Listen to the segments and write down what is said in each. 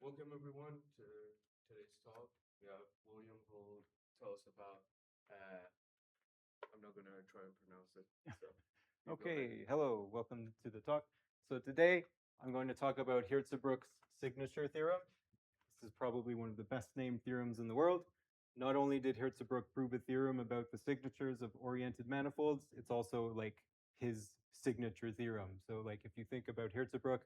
Welcome everyone to today's talk. We have William who will tell us about, I'm not going to try and pronounce it. So Okay, hello, welcome to the talk. So today I'm going to talk about Hirzebruch's signature theorem. This is probably one of the best named theorems in the world. Not only did Hirzebruch prove a theorem about the signatures of oriented manifolds, it's also like his signature theorem. So like if you think about Hirzebruch,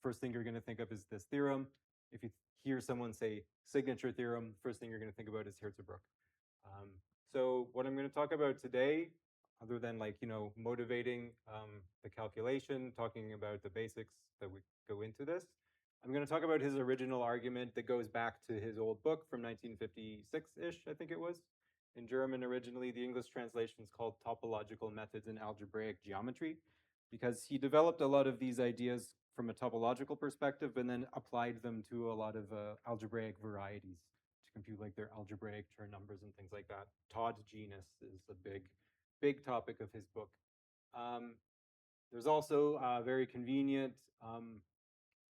first thing you're going to think of is this theorem. If you hear someone say signature theorem, first thing you're going to think about is Hirzebruch. So what I'm going to talk about today, other than motivating the calculation, talking about the basics that would go into this, I'm going to talk about his original argument that goes back to his old book from 1956-ish, I think it was. In German originally, the English translation is called Topological Methods in Algebraic Geometry, because he developed a lot of these ideas from a topological perspective and then applied them to a lot of algebraic varieties to compute like their algebraic Chern numbers and things like that. Todd genus is a big topic of his book. There's also a very convenient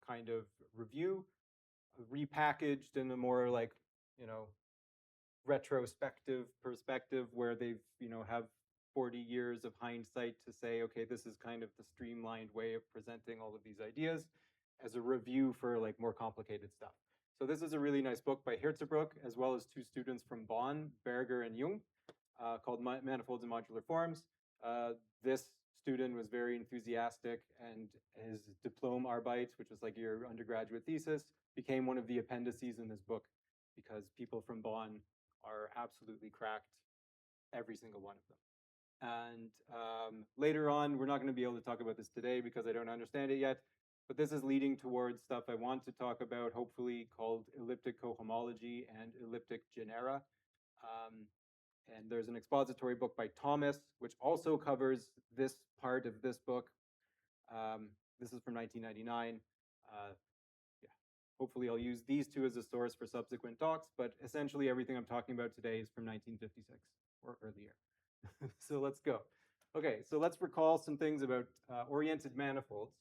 kind of review, repackaged in a more retrospective perspective where they've have 40 years of hindsight to say, okay, this is kind of the streamlined way of presenting all of these ideas as a review for like more complicated stuff. So this is a really nice book by Hirzebruch, as well as two students from Bonn, Berger and Jung, called Manifolds and Modular Forms. This student was very enthusiastic, and his Diplomarbeit, which was like your undergraduate thesis, became one of the appendices in this book because people from Bonn are absolutely cracked, every single one of them. And later on, we're not going to be able to talk about this today because I don't understand it yet, but this is leading towards stuff I want to talk about, hopefully, called elliptic cohomology and elliptic genera. And there's an expository book by Thomas, which also covers this part of this book. This is from 1999. Yeah, hopefully I'll use these two as a source for subsequent talks, but essentially everything I'm talking about today is from 1956 or earlier. So let's go. Okay, so let's recall some things about oriented manifolds.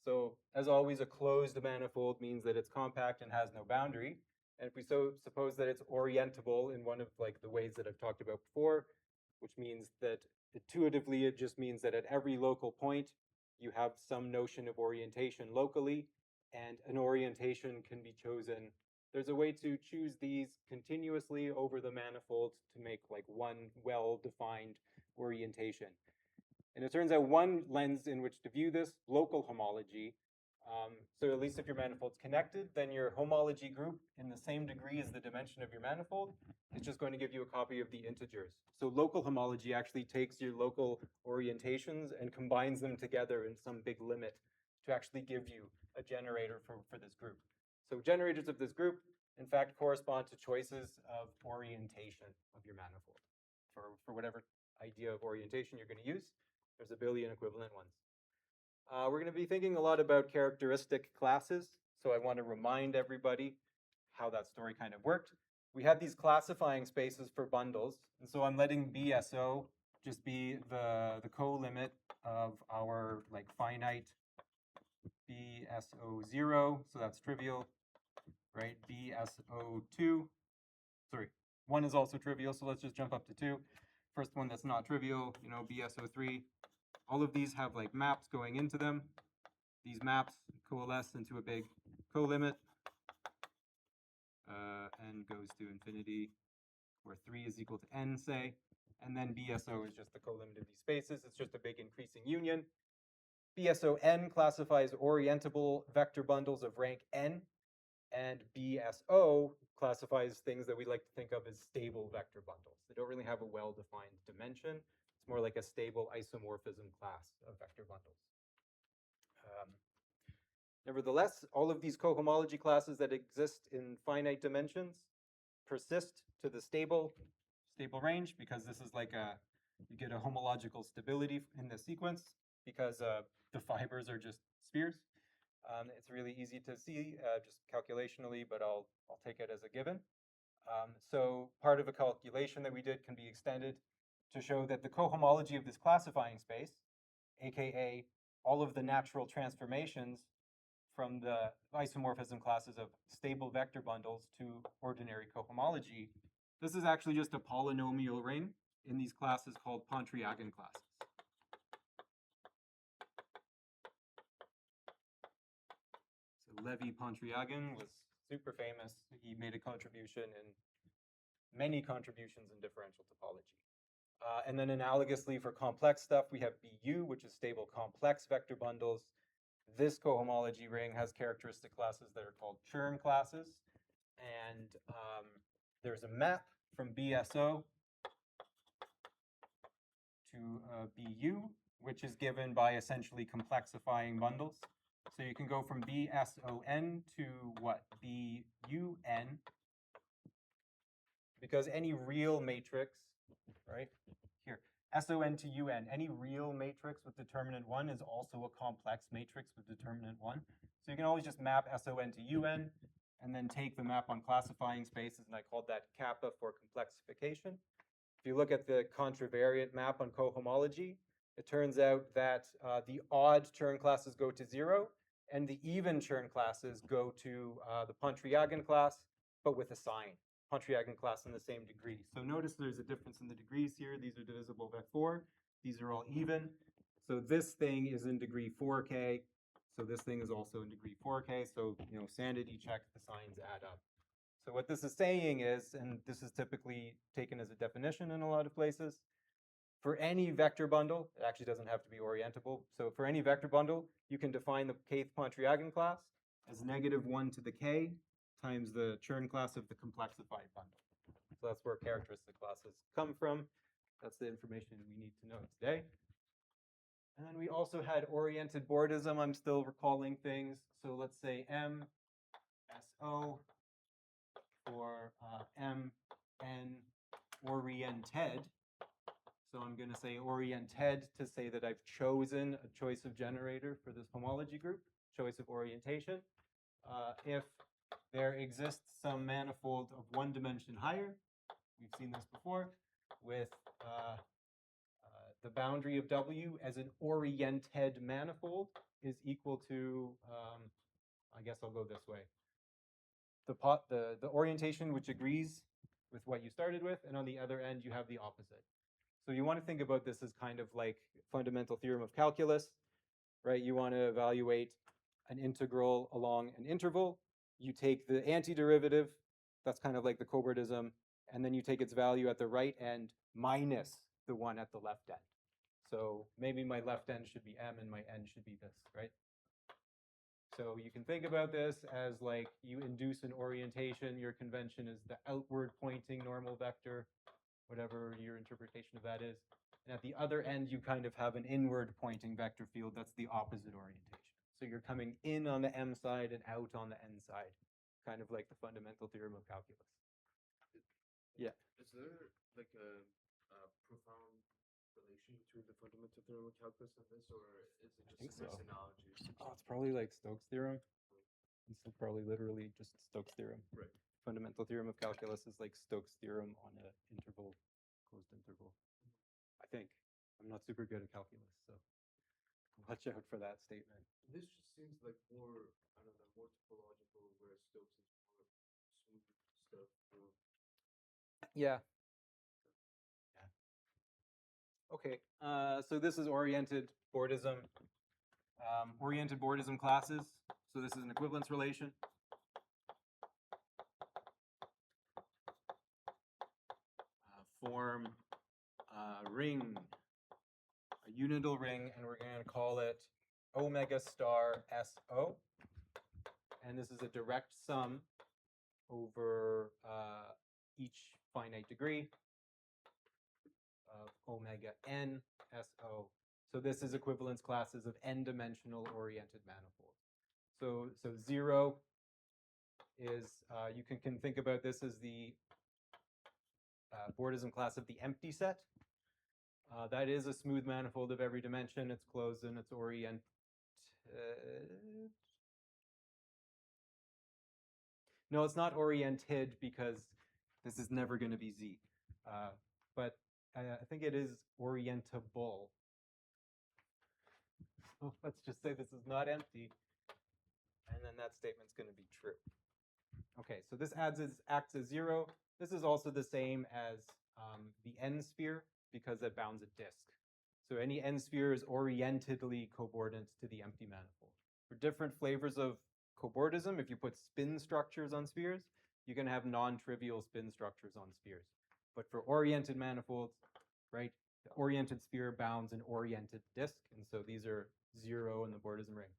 So as always, a closed manifold means that it's compact and has no boundary. And if we suppose that it's orientable in one of like the ways that I've talked about before, which means that intuitively it just means that at every local point you have some notion of orientation locally, and an orientation can be chosen. There's a way to choose these continuously over the manifold to make like one well-defined orientation. And it turns out one lens in which to view this, local homology. So at least if your manifold's connected, then your homology group in the same degree as the dimension of your manifold is just going to give you a copy of the integers. So local homology actually takes your local orientations and combines them together in some big limit to actually give you a generator for this group. So generators of this group, in fact, correspond to choices of orientation of your manifold for whatever idea of orientation you're going to use. There's a billion equivalent ones. We're going to be thinking a lot about characteristic classes. So I want to remind everybody how that story kind of worked. We had these classifying spaces for bundles. And so I'm letting BSO just be the co-limit of our like finite BSO0. So that's trivial, right? BSO2. Sorry, 1 is also trivial. So let's just jump up to 2. First one that's not trivial, BSO3. All of these have like maps going into them. These maps coalesce into a big co-limit. N goes to infinity, where 3 is equal to n, say. And then BSO is just the co-limit of these spaces. It's just a big increasing union. BSO-n classifies orientable vector bundles of rank n. And BSO classifies things that we like to think of as stable vector bundles. They don't really have a well-defined dimension. It's more like a stable isomorphism class of vector bundles. Nevertheless, all of these cohomology classes that exist in finite dimensions persist to the stable range, because this is like you get a homological stability in the sequence because the fibers are just spheres. It's really easy to see just calculationally, but I'll take it as a given. So part of a calculation that we did can be extended to show that the cohomology of this classifying space, aka all of the natural transformations from the isomorphism classes of stable vector bundles to ordinary cohomology, this is actually just a polynomial ring in these classes called Pontryagin classes. So Levi-Pontryagin was super famous. He made a contribution in many contributions in differential topology. And then analogously for complex stuff, we have BU, which is stable complex vector bundles. This cohomology ring has characteristic classes that are called Chern classes. And there's a map from BSO to BU, which is given by essentially complexifying bundles. So you can go from BSON to what? BUN. Because any real matrix, right? Here, SON to UN, any real matrix with determinant 1 is also a complex matrix with determinant 1. So you can always just map SON to UN and then take the map on classifying spaces, and I called that kappa for complexification. If you look at the contravariant map on cohomology, it turns out that the odd Chern classes go to 0, and the even Chern classes go to the Pontryagin class, but with a sign. Pontryagin class in the same degree. So notice there's a difference in the degrees here. These are divisible by 4. These are all even. So this thing is in degree 4k. So this thing is also in degree 4k. So, sanity check, the signs add up. So what this is saying is, and this is typically taken as a definition in a lot of places, for any vector bundle, it actually doesn't have to be orientable. So for any vector bundle, you can define the kth Pontryagin class as -1 to the k times the Chern class of the complexified bundle. So that's where characteristic classes come from. That's the information we need to know today. And then we also had oriented bordism. I'm still recalling things. So let's say MSO for MN oriented. So I'm going to say oriented to say that I've chosen a choice of generator for this homology group, choice of orientation. If there exists some manifold of 1 dimension higher, we've seen this before, with the boundary of W as an oriented manifold is equal to, I guess I'll go this way. The orientation which agrees with what you started with, and on the other end you have the opposite. So you want to think about this as kind of like fundamental theorem of calculus, right? You want to evaluate an integral along an interval. You take the antiderivative, that's kind of like the cobordism, and then you take its value at the right end minus the one at the left end. So maybe my left end should be m and my end should be this, right? So you can think about this as like you induce an orientation. Your convention is the outward pointing normal vector, whatever your interpretation of that is. And at the other end, you kind of have an inward pointing vector field that's the opposite orientation. So you're coming in on the m side and out on the n side, kind of like the fundamental theorem of calculus. Yeah. Is there like a profound relation between the fundamental theorem of calculus and this, or is it just a nice analogy? Oh, it's probably like Stokes' theorem. It's probably literally just Stokes' theorem. Right. Fundamental theorem of calculus is like Stokes' theorem on an interval, closed interval. I think. I'm not super good at calculus, so watch out for that statement. This just seems like more, I don't know, more topological, whereas Stokes is more smooth stuff. Yeah. Okay, so this is oriented bordism. Oriented bordism classes. So this is an equivalence relation. Form a ring, a unidal ring, and we're going to call it omega star SO. And this is a direct sum over each finite degree of omega n SO. So this is equivalence classes of n-dimensional oriented manifolds. So 0 is, you can think about this as the bordism class of the empty set. That is a smooth manifold of every dimension. It's closed and it's oriented. No, it's not oriented because this is never going to be Z. But I think it is orientable. So let's just say this is not empty. and then that statement's going to be true. Okay, so this acts as 0. This is also the same as the n sphere because it bounds a disk. So any n sphere is orientedly cobordant to the empty manifold. For different flavors of cobordism, if you put spin structures on spheres, you can have non-trivial spin structures on spheres. But for oriented manifolds, right, the oriented sphere bounds an oriented disk, and so these are 0 in the bordism ring.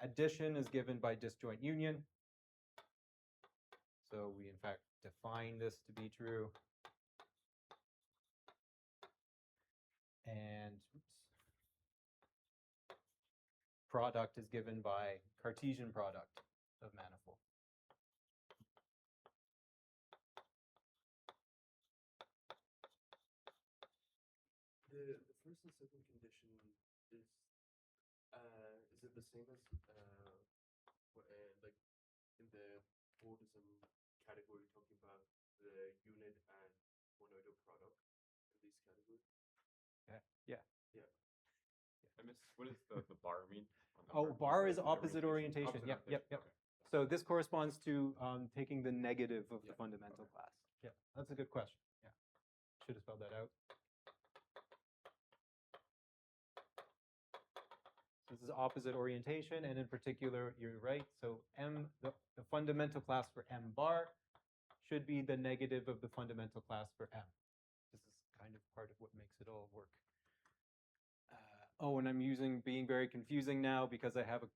Addition is given by disjoint union. So we, in fact, define this to be true. And product is given by Cartesian product of manifold. The first and second condition is it the same as like in the bordism category, talking about the unit and monoidal product in these categories? Yeah. I miss, what does the bar mean? Oh, bar is opposite orientation. Yep. Okay. So this corresponds to taking the negative of the fundamental class. Yeah, that's a good question. Yeah, should have spelled that out. This is opposite orientation, and in particular, you're right. So M, the fundamental class for M bar should be the negative of the fundamental class for M. This is kind of part of what makes it all work. Oh, and I'm being very confusing now because I have a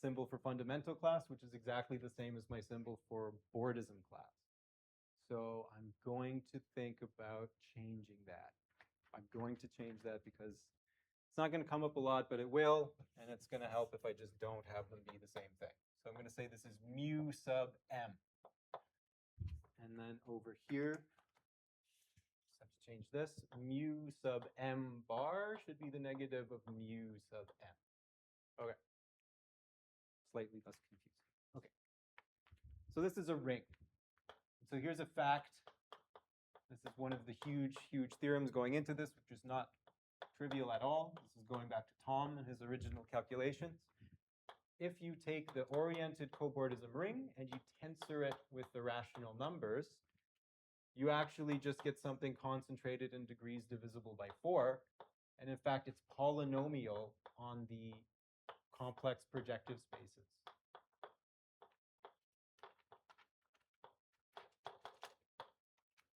symbol for fundamental class, which is exactly the same as my symbol for bordism class. So I'm going to think about changing that. I'm going to change that because it's not going to come up a lot, but it will, and it's going to help if I just don't have them be the same thing. So I'm going to say this is mu sub m. And then over here, just have to change this. Mu sub m bar should be the negative of mu sub m. Okay. Slightly less confusing. Okay. So this is a ring. So here's a fact. This is one of the huge theorems going into this, which is not trivial at all. This is going back to Tom and his original calculations. If you take the oriented cobordism ring and you tensor it with the rational numbers, you actually just get something concentrated in degrees divisible by 4. And in fact, it's polynomial on the complex projective spaces.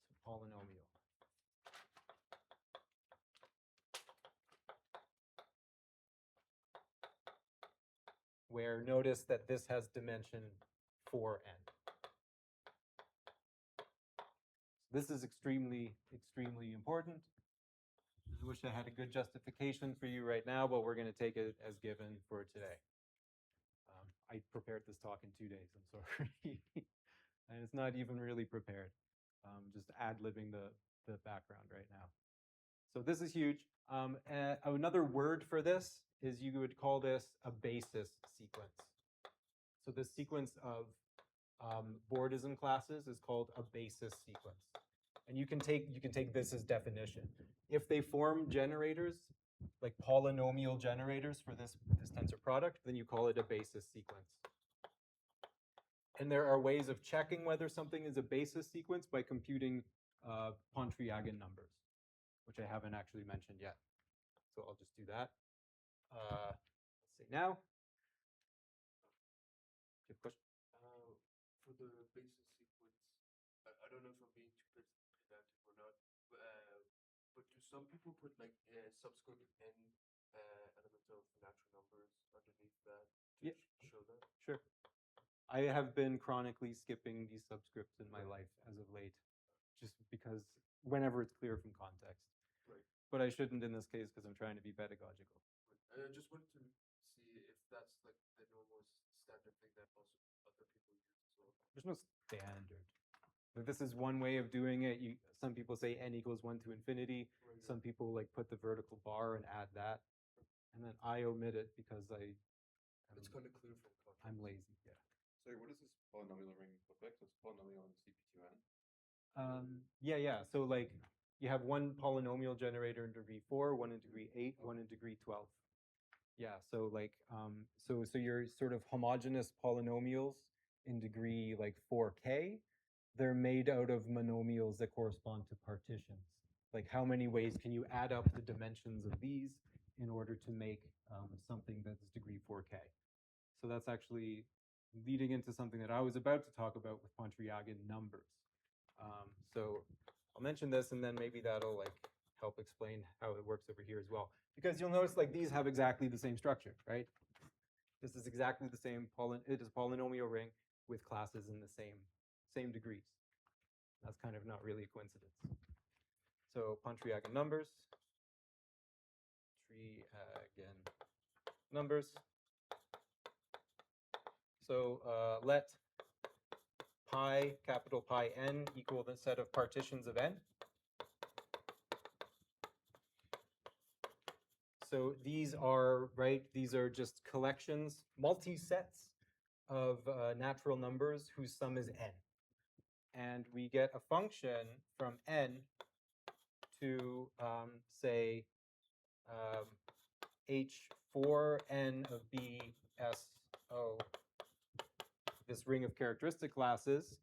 It's a polynomial. Where notice that this has dimension 4n. This is extremely important. I wish I had a good justification for you right now, but we're going to take it as given for today. I prepared this talk in 2 days, I'm sorry. And it's not even really prepared. Just ad-libbing the background right now. So this is huge. Another word for this is you would call this a basis sequence. So this sequence of bordism classes is called a basis sequence. And you can take this as definition. If they form generators, like polynomial generators for this tensor product, then you call it a basis sequence. And there are ways of checking whether something is a basis sequence by computing Pontryagin numbers, which I haven't actually mentioned yet. So I'll just do that. Let's see now. Do you have a question? For the basis sequence, I don't know if I'm being too pedantic or not, but do some people put like subscript n elements of natural numbers underneath that to show that? Sure. I have been chronically skipping these subscripts in my life as of late, just because whenever it's clear from context. Right. But I shouldn't in this case because I'm trying to be pedagogical. I just wanted to see if that's like the normal standard thing that also other people use as well. There's no standard. But this is one way of doing it. Some people say n equals 1 to infinity. Right. Some people like put the vertical bar and add that. And then I omit it because It's kind of clear from context. I'm lazy. Yeah. Sorry, what does this polynomial ring look like? So it's polynomial on CP2N? Yeah. So like you have one polynomial generator in degree 4, one in degree 8, one in degree 12. Yeah, so like so your sort of homogeneous polynomials in degree like 4k, they're made out of monomials that correspond to partitions. Like how many ways can you add up the dimensions of these in order to make something that's degree 4k? So that's actually leading into something that I was about to talk about with Pontryagin numbers. So I'll mention this, and then maybe that'll like help explain how it works over here as well. Because you'll notice like these have exactly the same structure, right? This is exactly the same, it is a polynomial ring with classes in the same degrees. That's kind of not really a coincidence. So Pontryagin numbers, numbers. So let pi, capital Pi n, equal the set of partitions of n. So these are, right, these are just collections, multi-sets of natural numbers whose sum is n. And we get a function from n to, say, h4n of b s o, this ring of characteristic classes,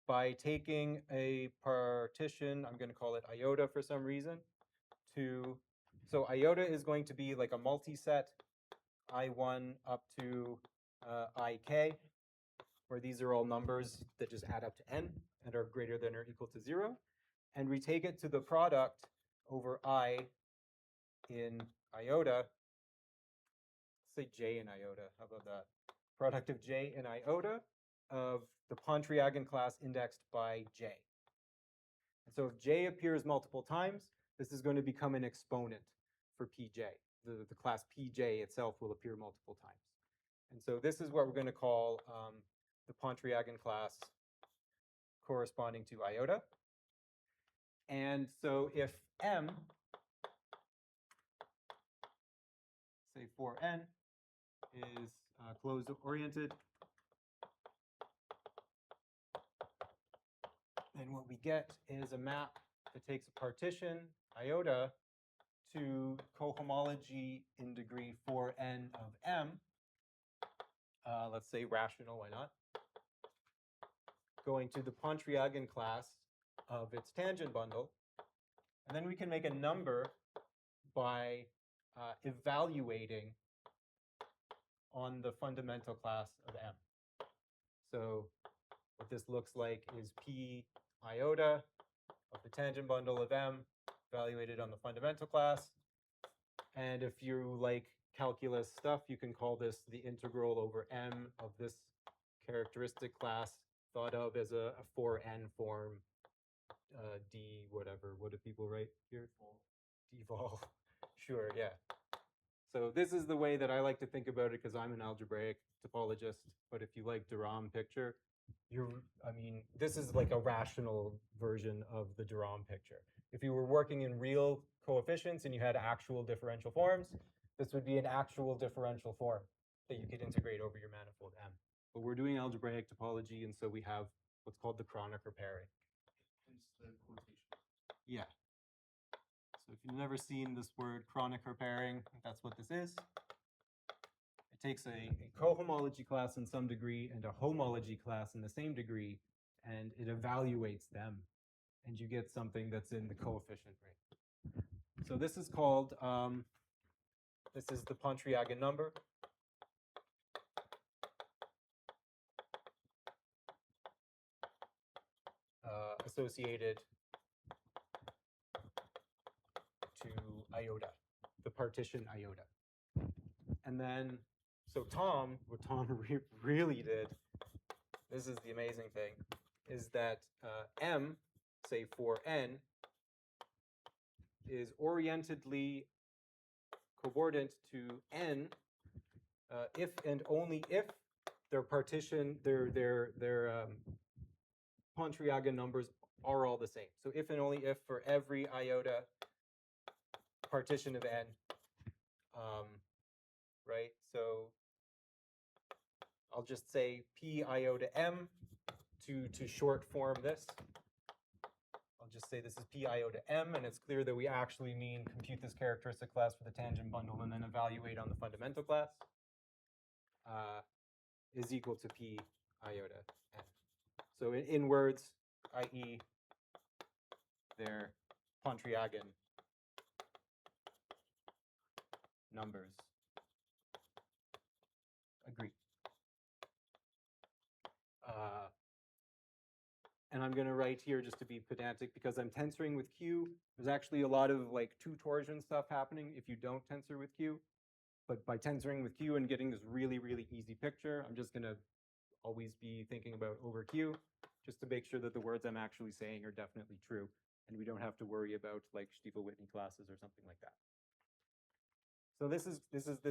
by taking a partition, I'm going to call it iota for some reason, so iota is going to be like a multi-set I1 up to ik, where these are all numbers that just add up to n and are greater than or equal to 0. And we take it to the product over I in iota, say j in iota, how about that? Product of j in iota of the Pontryagin class indexed by j. And so if j appears multiple times, this is going to become an exponent for pj. The class pj itself will appear multiple times. And so this is what we're going to call the Pontryagin class corresponding to iota. And so if m, say for n, is closed oriented, then what we get is a map that takes a partition iota to cohomology in degree 4n of m. Let's say rational, why not? Going to the Pontryagin class of its tangent bundle. And then we can make a number by evaluating on the fundamental class of m. So what this looks like is p iota of the tangent bundle of m evaluated on the fundamental class. And if you like calculus stuff, you can call this the integral over m of this characteristic class, thought of as a 4n form, d whatever. What do people write here? D-vol. Sure, yeah. So this is the way that I like to think about it because I'm an algebraic topologist. But if you like de Rham picture, this is like a rational version of the de Rham picture. If you were working in real coefficients and you had actual differential forms, this would be an actual differential form that you could integrate over your manifold M. But we're doing algebraic topology, and so we have what's called the Kronecker pairing. Hence the quotation. Yeah. So if you've never seen this word Kronecker pairing, that's what this is. It takes a cohomology class in some degree and a homology class in the same degree, and it evaluates them, and you get something that's in the coefficient ring. So this is called, this is the Pontryagin number. Associated to iota, the partition iota. And then, so what Tom really did, this is the amazing thing, is that M, say for n, is orientedly cobordant to n if and only if their Pontryagin numbers are all the same. So if and only if for every iota partition of n, right? So I'll just say p iota m to short form this. I'll just say this is p iota m, and it's clear that we actually mean compute this characteristic class for the tangent bundle and then evaluate on the fundamental class, is equal to p iota n. So in words, i.e. their Pontryagin numbers agree. And I'm going to write here just to be pedantic because I'm tensoring with Q. There's actually a lot of like two torsion stuff happening if you don't tensor with Q. But by tensoring with Q and getting this really, really easy picture, I'm just going to always be thinking about over Q just to make sure that the words I'm actually saying are definitely true. And we don't have to worry about like Stiefel-Whitney classes or something like that. So this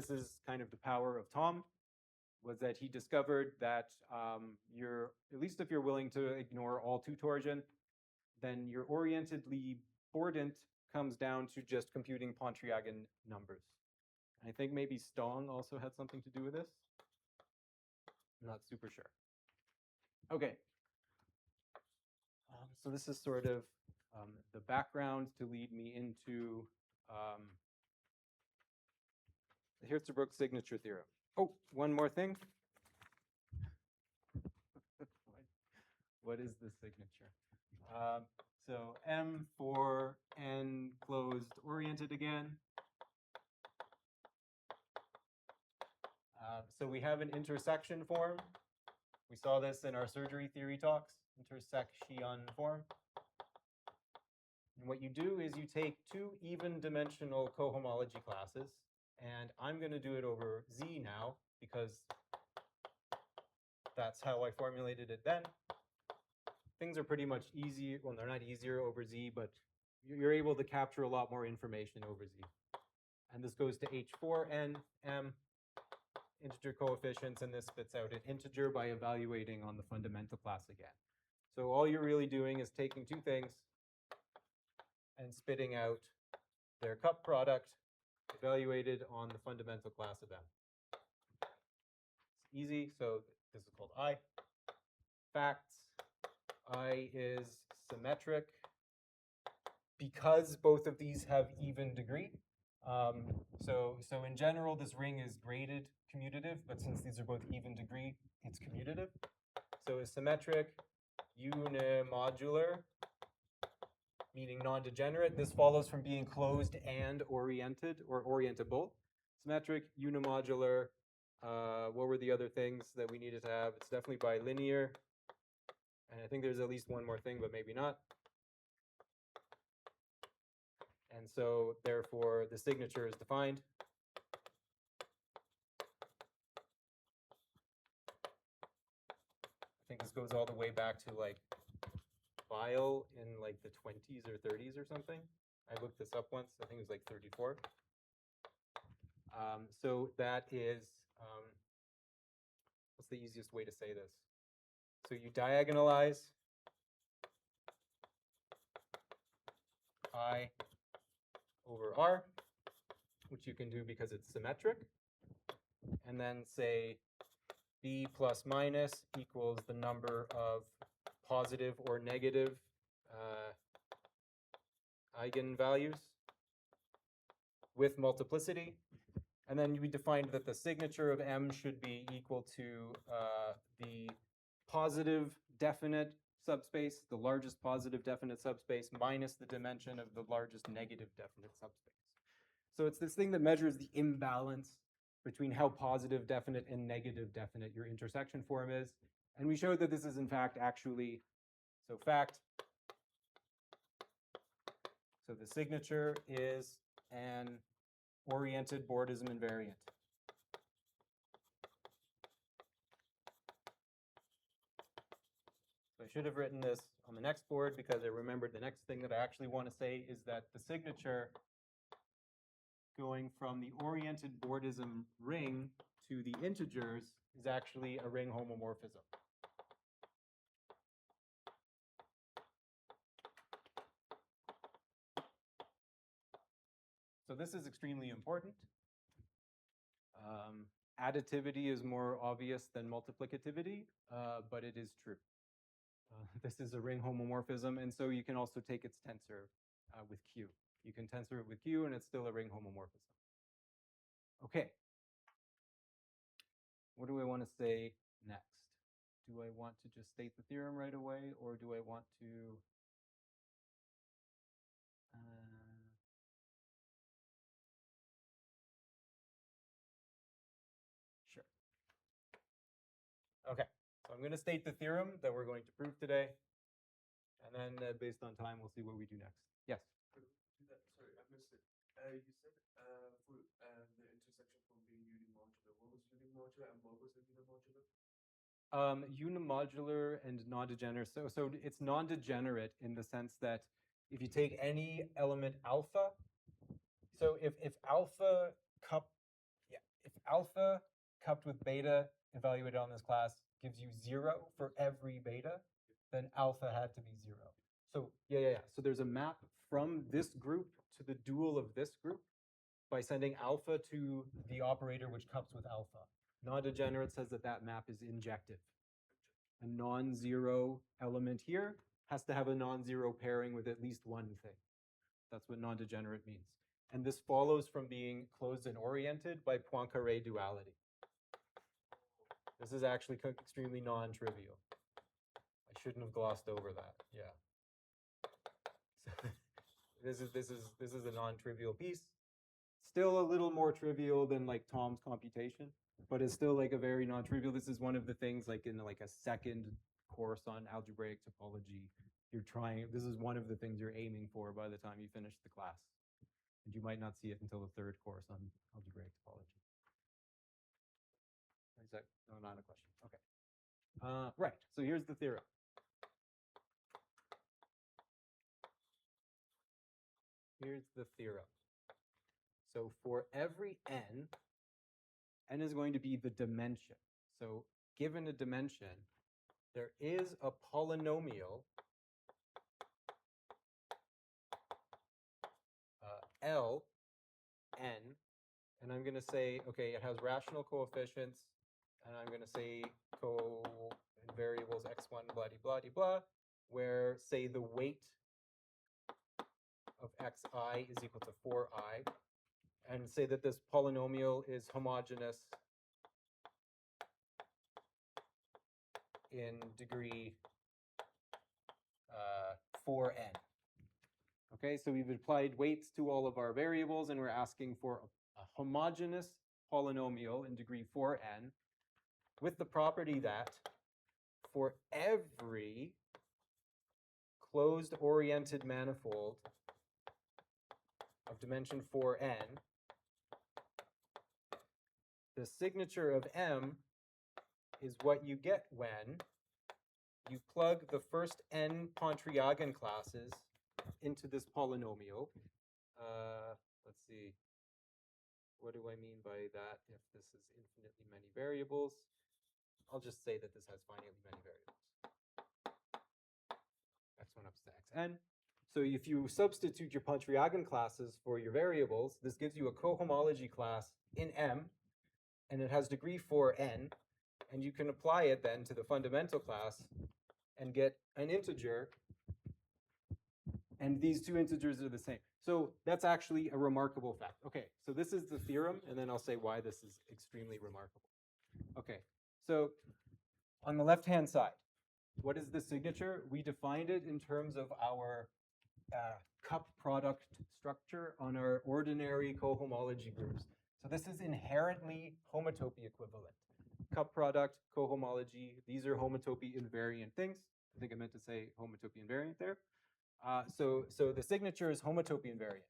is kind of the power of Tom, was that he discovered that at least if you're willing to ignore all two torsion, then your orientedly bordant comes down to just computing Pontryagin numbers. And I think maybe Stong also had something to do with this. I'm not super sure. Okay. So this is sort of the background to lead me into the Hirzebruch signature theorem. Oh, one more thing. What is the signature? So M for n closed oriented again. So we have an intersection form. We saw this in our surgery theory talks, intersection form. And what you do is you take two even dimensional cohomology classes, and I'm going to do it over Z now because that's how I formulated it then. Things are pretty much easy. Well, they're not easier over Z, but you're able to capture a lot more information over Z. And this goes to H4n m integer coefficients, and this spits out an integer by evaluating on the fundamental class again. So all you're really doing is taking two things and spitting out their cup product evaluated on the fundamental class of M. It's easy, so this is called I. Facts, I is symmetric because both of these have even degree. So in general, this ring is graded commutative, but since these are both even degree, it's commutative. So is symmetric, unimodular, meaning non-degenerate. This follows from being closed and oriented, or orientable. Symmetric, unimodular. What were the other things that we needed to have? It's definitely bilinear. And I think there's at least one more thing, but maybe not. And so, therefore, the signature is defined. I think this goes all the way back to like Weil in like the 20s or 30s or something. I looked this up once. I think it was like 34. So that is, what's the easiest way to say this? So you diagonalize I over R, which you can do because it's symmetric, and then say B plus minus equals the number of positive or negative eigenvalues with multiplicity. And then we defined that the signature of M should be equal to the positive definite subspace, the largest positive definite subspace, minus the dimension of the largest negative definite subspace. So it's this thing that measures the imbalance between how positive definite and negative definite your intersection form is. And we showed that this is in fact actually, so fact, so the signature is an oriented bordism invariant. So I should have written this on the next board because I remembered the next thing that I actually want to say is that the signature going from the oriented bordism ring to the integers is actually a ring homomorphism. So this is extremely important. Additivity is more obvious than multiplicativity, but it is true. This is a ring homomorphism, and so you can also take its tensor with Q. You can tensor it with Q, and it's still a ring homomorphism. Okay. What do I want to say next? Do I want to just state the theorem right away, or do I want to... Sure. Okay, so I'm going to state the theorem that we're going to prove today, and then based on time, we'll see what we do next. Yes? Sorry, I missed it. You said for the intersection from being unimodular. What was unimodular and what was unimodular? Unimodular and non-degenerate. So it's non-degenerate in the sense that if you take any element alpha, so if alpha cupped with beta evaluated on this class gives you 0 for every beta, then alpha had to be 0. So yeah. So there's a map from this group to the dual of this group by sending alpha to the operator which cups with alpha. Non-degenerate says that that map is injective. A non-zero element here has to have a non-zero pairing with at least one thing. That's what non-degenerate means. And this follows from being closed and oriented by Poincaré duality. This is actually extremely non-trivial. I shouldn't have glossed over that. Yeah. So this is a non-trivial piece. Still a little more trivial than like Tom's computation, but it's still like a very non-trivial. This is one of the things like in like a second course on algebraic topology. This is one of the things you're aiming for by the time you finish the class. And you might not see it until the third course on algebraic topology. Is that, no, not a question. Okay. Right, so here's the theorem. Here's the theorem. So for every n is going to be the dimension. So given a dimension, there is a polynomial L n, and I'm going to say, okay, it has rational coefficients, and I'm going to say variables x1 blah blah blah, where say the weight of xi is equal to 4i, and say that this polynomial is homogeneous in degree 4n. Okay, so we've applied weights to all of our variables, and we're asking for a homogeneous polynomial in degree 4n with the property that for every closed oriented manifold of dimension 4n, the signature of M is what you get when you plug the first n Pontryagin classes into this polynomial. Let's see. What do I mean by that if this is infinitely many variables? I'll just say that this has finitely many variables. X1 up to xn. So if you substitute your Pontryagin classes for your variables, this gives you a cohomology class in M, and it has degree 4n, and you can apply it then to the fundamental class and get an integer, and these two integers are the same. So that's actually a remarkable fact. Okay, so this is the theorem, and then I'll say why this is extremely remarkable. Okay, so on the left-hand side, what is the signature? We defined it in terms of our cup product structure on our ordinary cohomology groups. So this is inherently homotopy equivalent. Cup product, cohomology, these are homotopy invariant things. I think I meant to say homotopy invariant there. So the signature is homotopy invariant.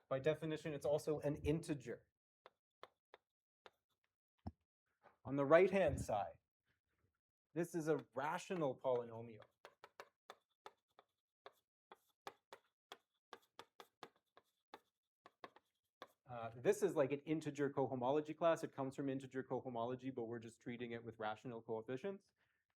By definition, it's also an integer. On the right-hand side, this is a rational polynomial. This is like an integer cohomology class. It comes from integer cohomology, but we're just treating it with rational coefficients.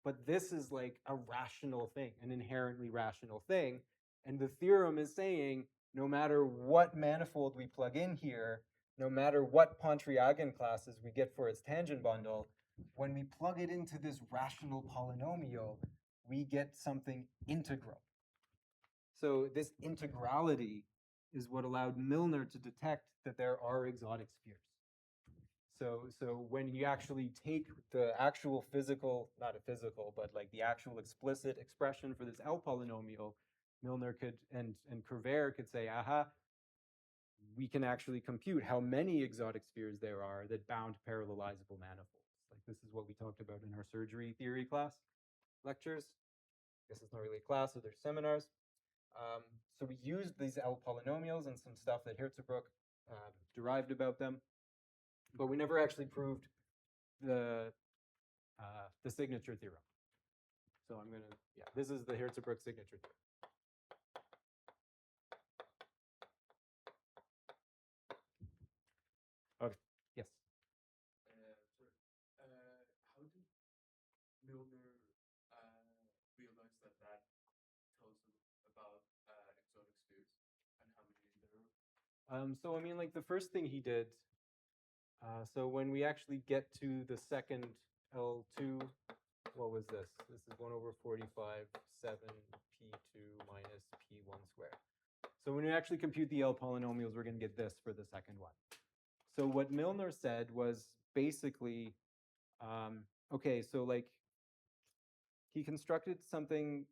But this is like a rational thing, an inherently rational thing. And the theorem is saying no matter what manifold we plug in here, no matter what Pontryagin classes we get for its tangent bundle, when we plug it into this rational polynomial, we get something integral. So this integrality is what allowed Milnor to detect that there are exotic spheres. So when you actually take the actual physical, not a physical, but like the actual explicit expression for this L polynomial, Milnor could, and Curvaire could say, aha, we can actually compute how many exotic spheres there are that bound parallelizable manifolds. Like this is what we talked about in our surgery theory class lectures. I guess it's not really a class, so there's seminars. So we used these L polynomials and some stuff that Hirzebruch derived about them, but we never actually proved the signature theorem. So I'm gonna, yeah, this is the Hirzebruch signature theorem. Okay, yes. How did Milner realize that that tells him about exotic spheres and how many there are? So I mean, like the first thing he did, so when we actually get to the second L2, what was this? This is 1 over 45, 7 P2 minus P1 squared. So when we actually compute the L polynomials, we're going to get this for the second one. So what Milnor said was basically, okay, so like he constructed something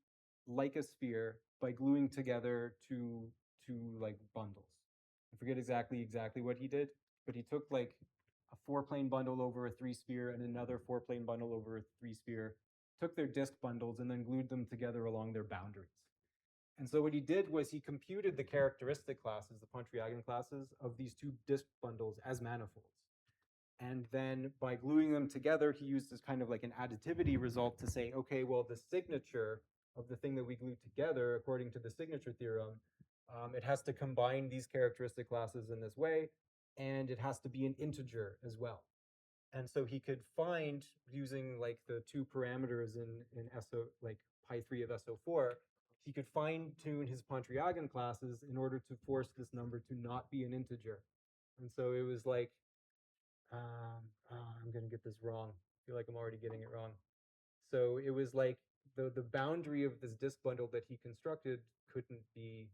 like a sphere by gluing together two like bundles. I forget exactly what he did, but he took like a 4-plane bundle over a 3-sphere and another 4-plane bundle over a 3-sphere, took their disk bundles and then glued them together along their boundaries. And so what he did was he computed the characteristic classes, the Pontryagin classes, of these two disk bundles as manifolds. And then by gluing them together, he used this kind of like an additivity result to say, okay, well, the signature of the thing that we glued together, according to the signature theorem, it has to combine these characteristic classes in this way, and it has to be an integer as well. And so he could find, using like the two parameters in SO, like pi3 of SO4, he could fine tune his Pontryagin classes in order to force this number to not be an integer. And so it was like, I'm going to get this wrong. I feel like I'm already getting it wrong. So it was like the boundary of this disk bundle that he constructed couldn't be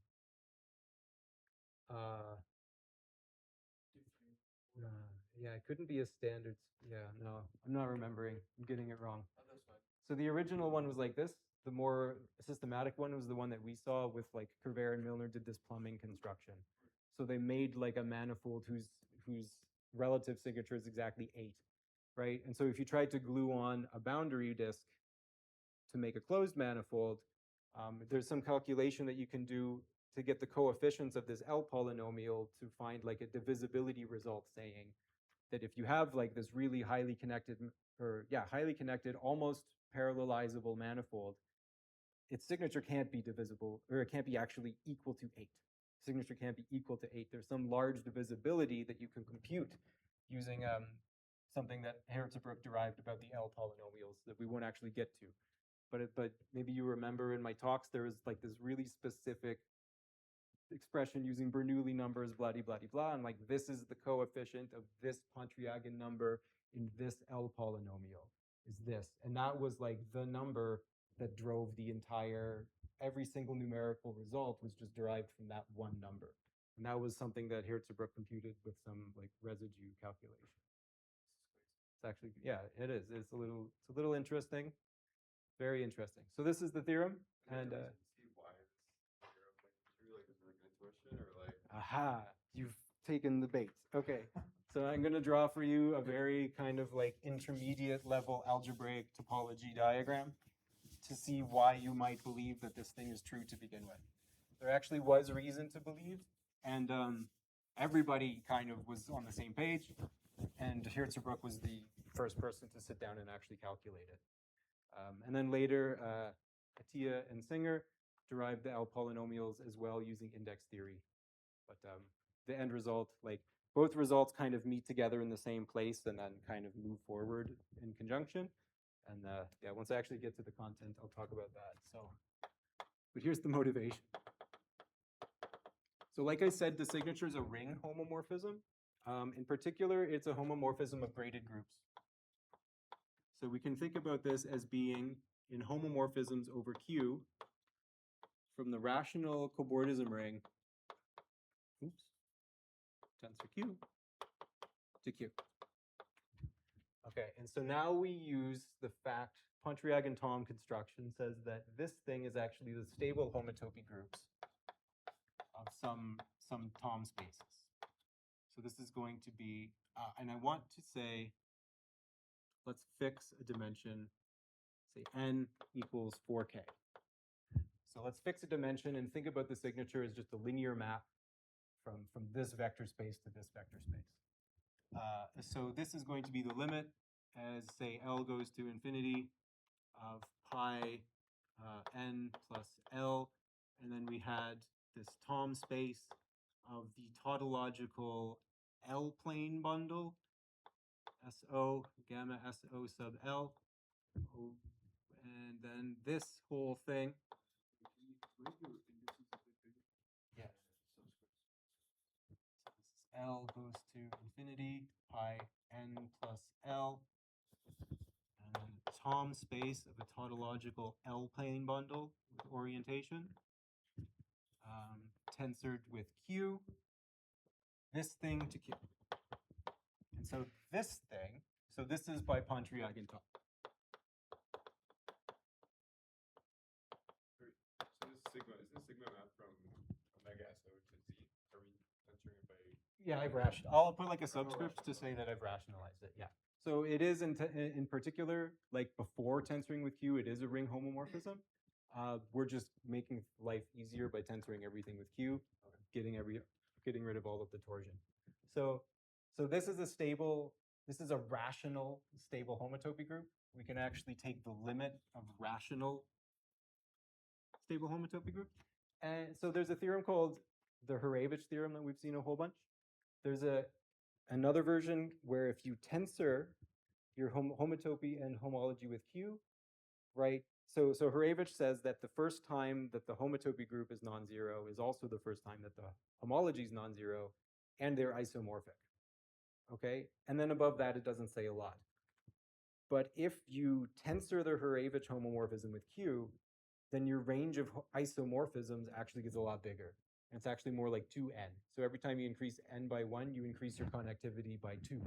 yeah, it couldn't be a standard. Yeah, no, I'm not remembering. I'm getting it wrong. Oh, that's fine. So the original one was like this. The more systematic one was the one that we saw with like Curvaire and Milnor did this plumbing construction. So they made like a manifold whose relative signature is exactly 8, right? And so if you tried to glue on a boundary disk to make a closed manifold, there's some calculation that you can do to get the coefficients of this L polynomial to find like a divisibility result saying that if you have like this really highly connected, almost parallelizable manifold, its signature can't be divisible, or it can't be actually equal to 8. Signature can't be equal to 8. There's some large divisibility that you can compute using something that Hirzebruch derived about the L polynomials that we won't actually get to. But maybe you remember in my talks, there was like this really specific expression using Bernoulli numbers, blah, blah, blah, blah, and like this is the coefficient of this Pontryagin number in this L polynomial, is this. And that was like the number that drove the entire, every single numerical result was just derived from that one number. And that was something that Hirzebruch computed with some like residue calculation. It's actually, yeah, it is. It's a little interesting. Very interesting. So this is the theorem, and See why this theorem like is really good intuition, or like aha, you've taken the bait. Okay, so I'm going to draw for you a very kind of like intermediate level algebraic topology diagram to see why you might believe that this thing is true to begin with. There actually was reason to believe, and everybody kind of was on the same page, and Hirzebruch was the first person to sit down and actually calculate it. And then later, Atiyah and Singer derived the L polynomials as well using index theory. But the end result, like both results kind of meet together in the same place and then kind of move forward in conjunction. And yeah, once I actually get to the content, I'll talk about that. So, but here's the motivation. So like I said, the signature is a ring homomorphism. In particular, it's a homomorphism of graded groups. So we can think about this as being in homomorphisms over Q from the rational cobordism ring, tensor Q to Q. Okay, and so now we use the fact Pontryagin-Thom construction says that this thing is actually the stable homotopy groups of some Thom spaces. So this is going to be, and I want to say, let's fix a dimension, say n equals 4k. So let's fix a dimension and think about the signature as just a linear map from this vector space to this vector space. So this is going to be the limit as, say, L goes to infinity of pi n plus L, and then we had this Thom space of the tautological L plane bundle, SO, gamma SO sub L, and then this whole thing. Yeah. So this is L goes to infinity, pi n plus L, and then the Thom space of a tautological L plane bundle with orientation, tensored with Q, this thing to Q. And so this thing, so this is by Pontryagin-Thom. So this sigma map from omega SO to Z? Are we tensoring it by? Yeah, I'll put like a subscript to say that I've rationalized it. Yeah. So it is in particular, like before tensoring with Q, it is a ring homomorphism. We're just making life easier by tensoring everything with Q, getting rid of all of the torsion. So this is a rational stable homotopy group. We can actually take the limit of rational stable homotopy group. And so there's a theorem called the Hirzebruch theorem that we've seen a whole bunch. There's another version where if you tensor your homotopy and homology with Q, right? So Hirzebruch says that the first time that the homotopy group is non-zero is also the first time that the homology is non-zero, and they're isomorphic. Okay, and then above that it doesn't say a lot. But if you tensor the Hirzebruch homomorphism with Q, then your range of isomorphisms actually gets a lot bigger. And it's actually more like 2n. So every time you increase n by 1, you increase your connectivity by 2.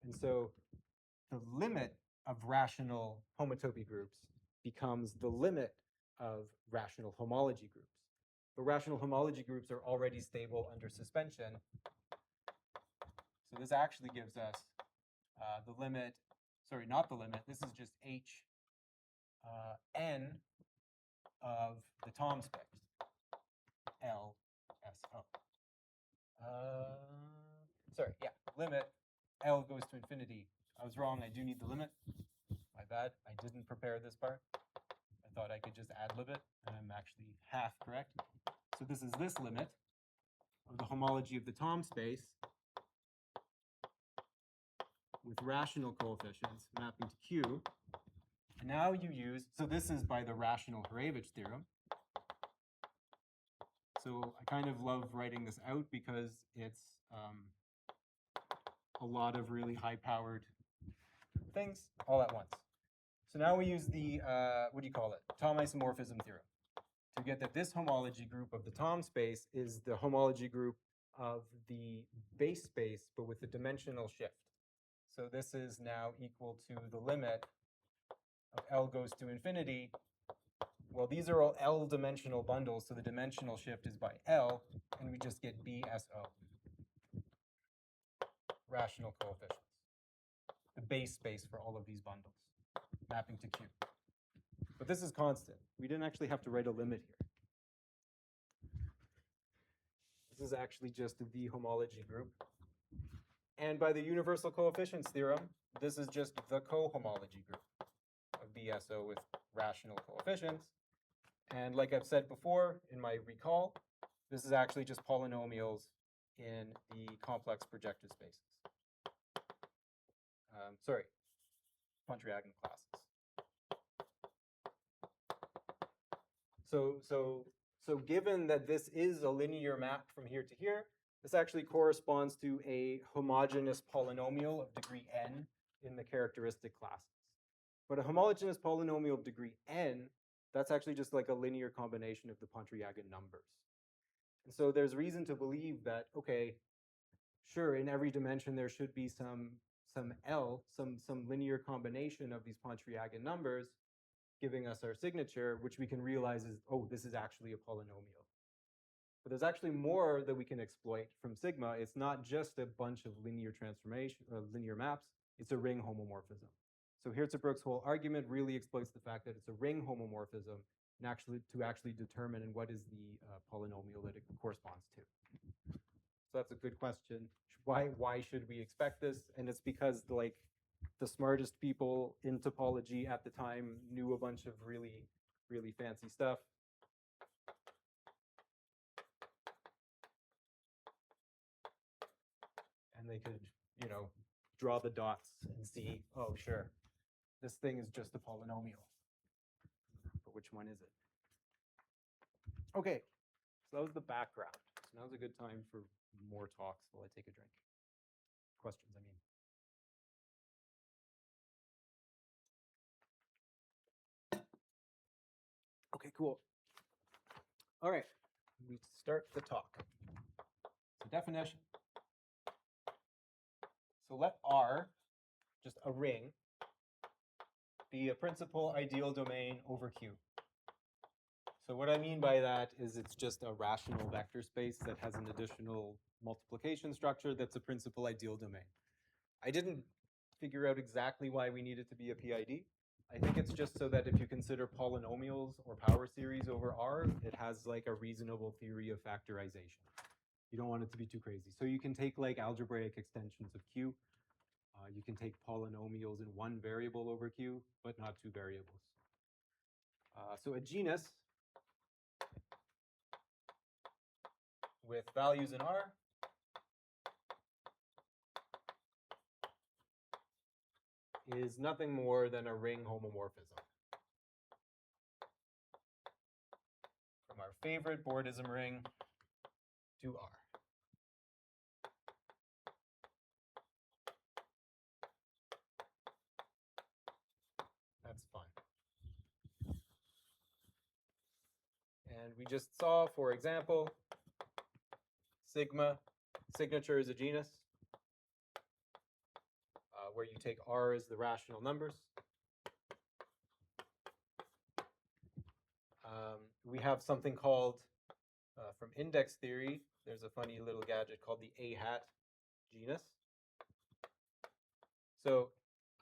And so the limit of rational homotopy groups becomes the limit of rational homology groups. But rational homology groups are already stable under suspension. So this actually gives us the limit, sorry, not the limit, this is just h n of the Thom space, L, S, O. Sorry, yeah, limit, L goes to infinity. I was wrong, I do need the limit. My bad, I didn't prepare this part. I thought I could just ad-lib it, and I'm actually half correct. So this is this limit of the homology of the Thom space with rational coefficients mapping to Q. And now you use, so this is by the rational Hirzebruch theorem. So I kind of love writing this out because it's a lot of really high-powered things all at once. So now we use the, what do you call it? Thom isomorphism theorem to get that this homology group of the Thom space is the homology group of the base space, but with the dimensional shift. So this is now equal to the limit of L goes to infinity. Well, these are all L-dimensional bundles, so the dimensional shift is by L, and we just get BSO, rational coefficients, the base space for all of these bundles, mapping to Q. But this is constant. We didn't actually have to write a limit here. This is actually just the homology group. And by the universal coefficients theorem, this is just the cohomology group of BSO with rational coefficients. And like I've said before in my recall, this is actually just polynomials in the complex projective spaces. Sorry, Pontryagin classes. So given that this is a linear map from here to here, This actually corresponds to a homogeneous polynomial of degree n in the characteristic classes. But a homogeneous polynomial of degree n, that's actually just like a linear combination of the Pontryagin numbers. And so there's reason to believe that, okay, sure, in every dimension there should be some linear combination of these Pontryagin numbers, giving us our signature, which we can realize is, oh, this is actually a polynomial. But there's actually more that we can exploit from sigma. It's not just a bunch of linear transformation or linear maps. It's a ring homomorphism. So Hirzebruch's whole argument really exploits the fact that it's a ring homomorphism and actually determine what is the polynomial that it corresponds to. So that's a good question. Why should we expect this? And it's because the smartest people in topology at the time knew a bunch of really, really fancy stuff. And they could, draw the dots and see, oh, sure, this thing is just a polynomial. But which one is it? Okay, so that was the background. So now's a good time for more talks while I take a drink. Questions, I mean. Okay, cool. All right, we start the talk. So definition. So let R, just a ring, be a principal ideal domain over Q. So what I mean by that is it's just a rational vector space that has an additional multiplication structure that's a principal ideal domain. I didn't figure out exactly why we need it to be a PID. I think it's just so that if you consider polynomials or power series over R, it has like a reasonable theory of factorization. You don't want it to be too crazy. So you can take like algebraic extensions of Q. You can take polynomials in one variable over Q, but not two variables. So a genus with values in R is nothing more than a ring homomorphism. From our favorite bordism ring to R. That's fun. And we just saw, for example, signature is a genus, where you take R as the rational numbers. We have something called, from index theory, there's a funny little gadget called the A-hat genus. So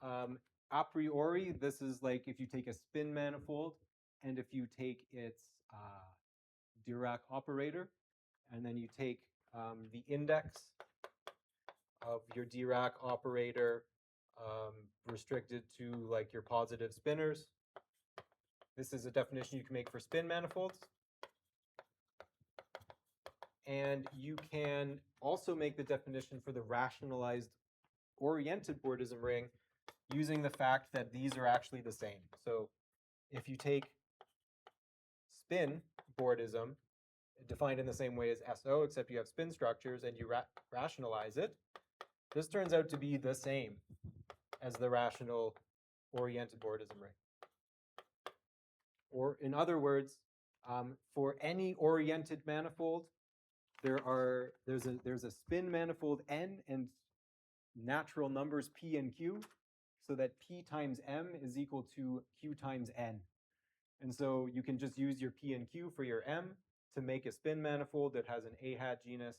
a priori, this is like if you take a spin manifold and if you take its Dirac operator, and then you take the index of your Dirac operator restricted to like your positive spinners. This is a definition you can make for spin manifolds. And you can also make the definition for the rationalized oriented bordism ring using the fact that these are actually the same. So if you take spin bordism, defined in the same way as SO, except you have spin structures, and you rationalize it, this turns out to be the same as the rational oriented bordism ring. Or in other words, for any oriented manifold, there's a spin manifold n and natural numbers p and q, so that p times m is equal to q times n. And so you can just use your p and q for your m to make a spin manifold that has an A-hat genus,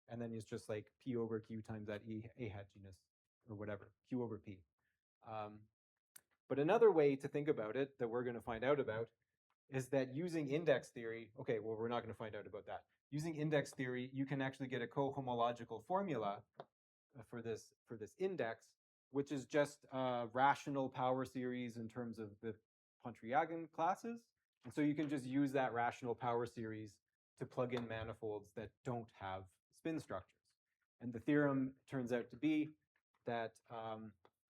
and then it's just like p over q times that A-hat genus, or whatever, q over p. But another way to think about it that we're going to find out about is that using index theory, okay, well, we're not going to find out about that. Using index theory, you can actually get a cohomological formula for this index, which is just rational power series in terms of the Pontryagin classes. And so you can just use that rational power series to plug in manifolds that don't have spin structures. And the theorem turns out to be that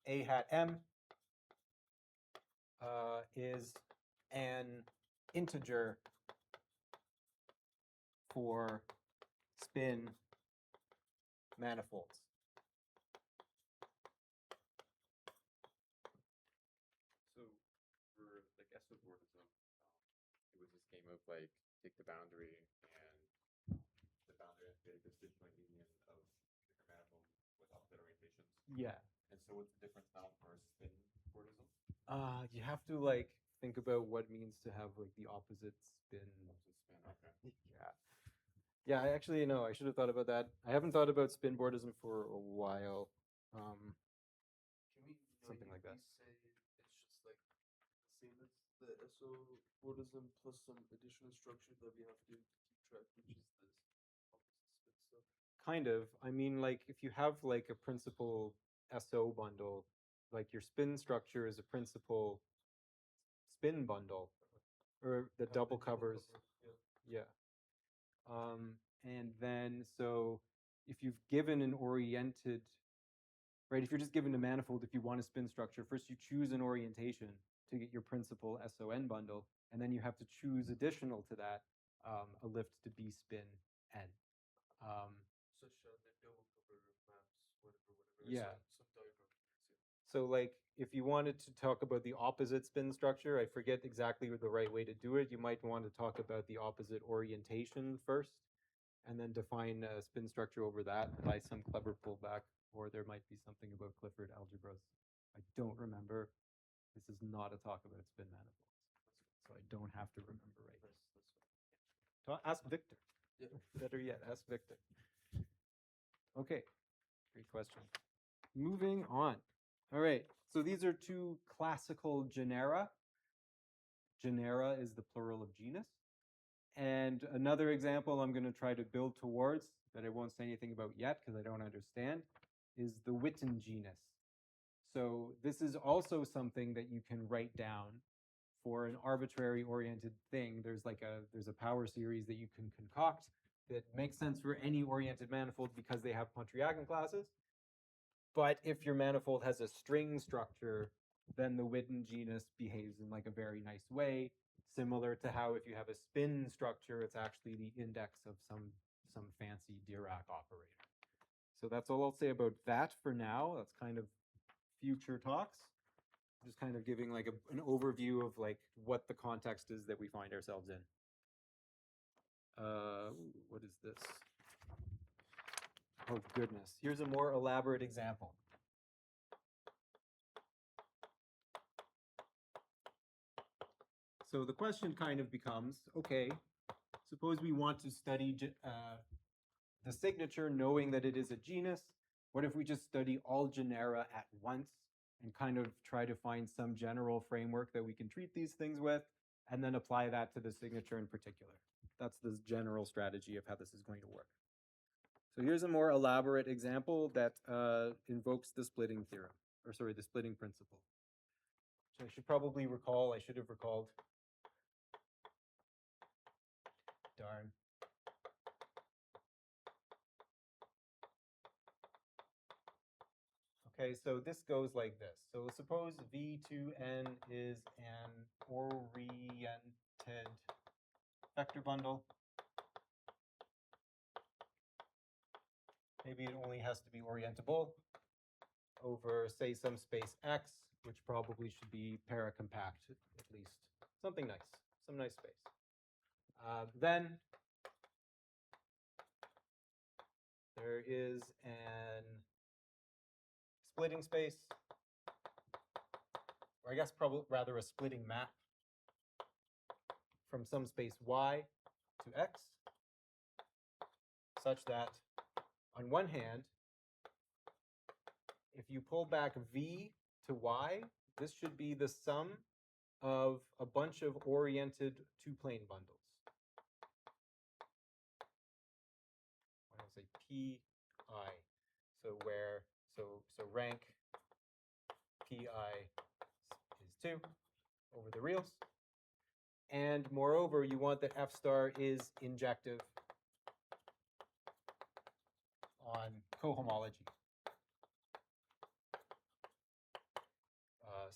A hat m is an integer for spin manifolds. So for like SO bordism, it was this game of like take the boundary and the boundary has created this disjoint union of different manifolds with opposite orientations. Yeah. And so what's the difference now for spin bordism? You have to like think about what it means to have like the opposite spin. Opposite spin, okay. Yeah. Yeah, I actually know. I should have thought about that. I haven't thought about spin bordism for a while. Can we Something like that. say it's just like the same as the SO bordism plus some additional structure that we have to keep track, which is this opposite spin stuff? Kind of. I mean, like if you have like a principal SO bundle, like your spin structure is a principal spin bundle, or the Have double the covers. Yeah. Yeah. And then so if you've given an oriented, right, if you're just given a manifold, if you want a spin structure, first you choose an orientation to get your principal SON bundle, and then you have to choose additional to that a lift to B spin N. Such that double cover maps, whatever. Yeah. Some diagram. So like if you wanted to talk about the opposite spin structure, I forget exactly the right way to do it. You might want to talk about the opposite orientation first, and then define a spin structure over that by some clever pullback, or there might be something about Clifford algebras. I don't remember. This is not a talk about spin manifolds, so I don't have to remember right. Ask Victor. Yeah. Better yet, ask Victor. Okay, great question. Moving on. All right, so these are two classical genera. Genera is the plural of genus. And another example I'm going to try to build towards that I won't say anything about yet because I don't understand is the Witten genus. So this is also something that you can write down for an arbitrary oriented thing. There's a power series that you can concoct that makes sense for any oriented manifold because they have Pontryagin classes. But if your manifold has a string structure, then the Witten genus behaves in like a very nice way, similar to how if you have a spin structure, it's actually the index of some fancy Dirac operator. So that's all I'll say about that for now. That's kind of future talks. Just kind of giving like an overview of like what the context is that we find ourselves in. What is this? Oh goodness, here's a more elaborate example. So the question kind of becomes, okay, suppose we want to study the signature knowing that it is a genus. What if we just study all genera at once and kind of try to find some general framework that we can treat these things with and then apply that to the signature in particular? That's the general strategy of how this is going to work. So here's a more elaborate example that invokes the splitting theorem, or sorry, the splitting principle. So I should probably recall, I should have recalled. Darn. Okay, so this goes like this. So suppose V2N is an oriented vector bundle. Maybe it only has to be orientable over, say, some space X, which probably should be paracompact, at least. Something nice, some nice space. Then there is an splitting space, or I guess probably rather a splitting map from some space Y to X, such that on one hand, if you pull back V to Y, this should be the sum of a bunch of oriented two-plane bundles. I want to say PI. So where so rank PI is 2 over the reals. And moreover, you want that F star is injective on cohomology.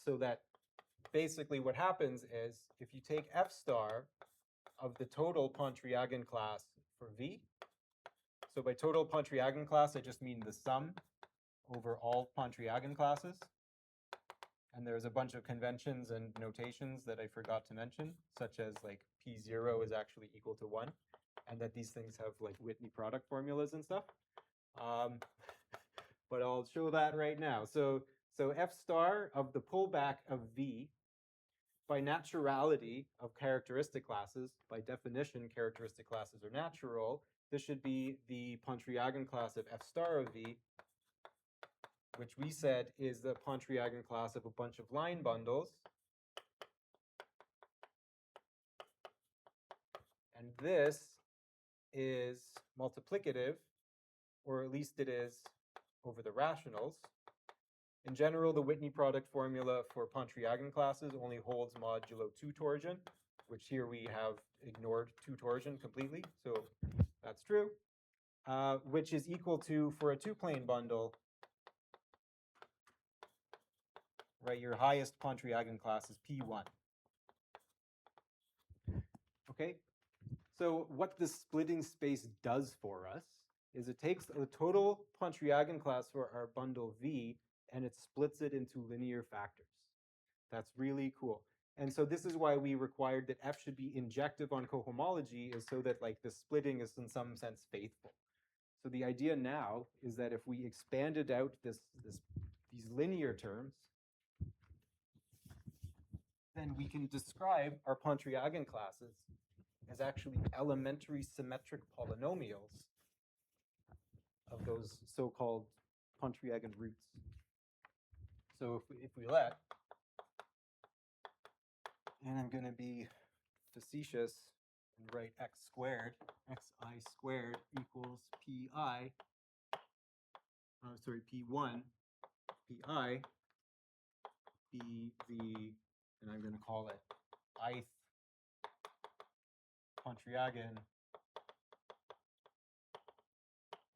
So that basically what happens is if you take F star of the total Pontryagin class for V, So by total Pontryagin class, I just mean the sum over all Pontryagin classes. And there's a bunch of conventions and notations that I forgot to mention, such as like P0 is actually equal to 1, and that these things have like Whitney product formulas and stuff. But I'll show that right now. So F star of the pullback of V, by naturality of characteristic classes, by definition, characteristic classes are natural. This should be the Pontryagin class of F star of V, which we said is the Pontryagin class of a bunch of line bundles. And this is multiplicative, or at least it is over the rationals. In general, the Whitney product formula for Pontryagin classes only holds modulo 2 torsion, which here we have ignored 2 torsion completely, so that's true, which is equal to, for a 2-plane bundle, right, your highest Pontryagin class is P1. Okay, so what this splitting space does for us is it takes the total Pontryagin class for our bundle V and it splits it into linear factors. That's really cool. And so this is why we required that F should be injective on cohomology, is so that like the splitting is in some sense faithful. So the idea now is that if we expanded out these linear terms, then we can describe our Pontryagin classes as actually elementary symmetric polynomials of those so-called Pontryagin roots. So if we let, and I'm going to be facetious and write x squared, xi squared equals pi, P1, pi, bv, and I'm going to call it ith Pontryagin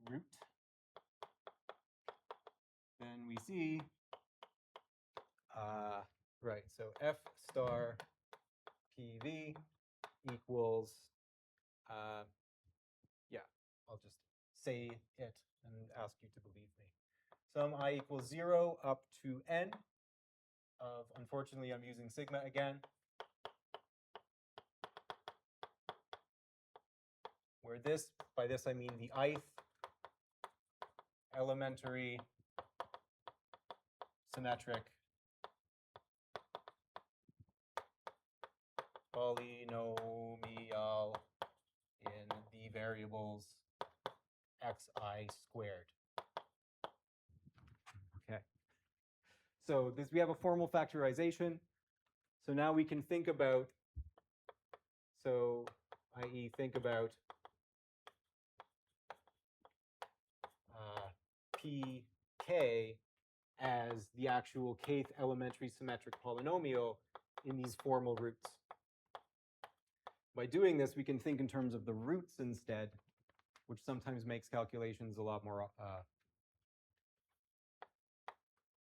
root. Then we see, right, so F star PV equals, yeah, I'll just say it and ask you to believe me. Sum I equals 0 up to n of, unfortunately, I'm using sigma again, where this, by this I mean the ith elementary symmetric polynomial in the variables xi squared. Okay. So this, we have a formal factorization. So now we can think about, so i.e. think about pk as the actual kth elementary symmetric polynomial in these formal roots. By doing this, we can think in terms of the roots instead, which sometimes makes calculations a lot more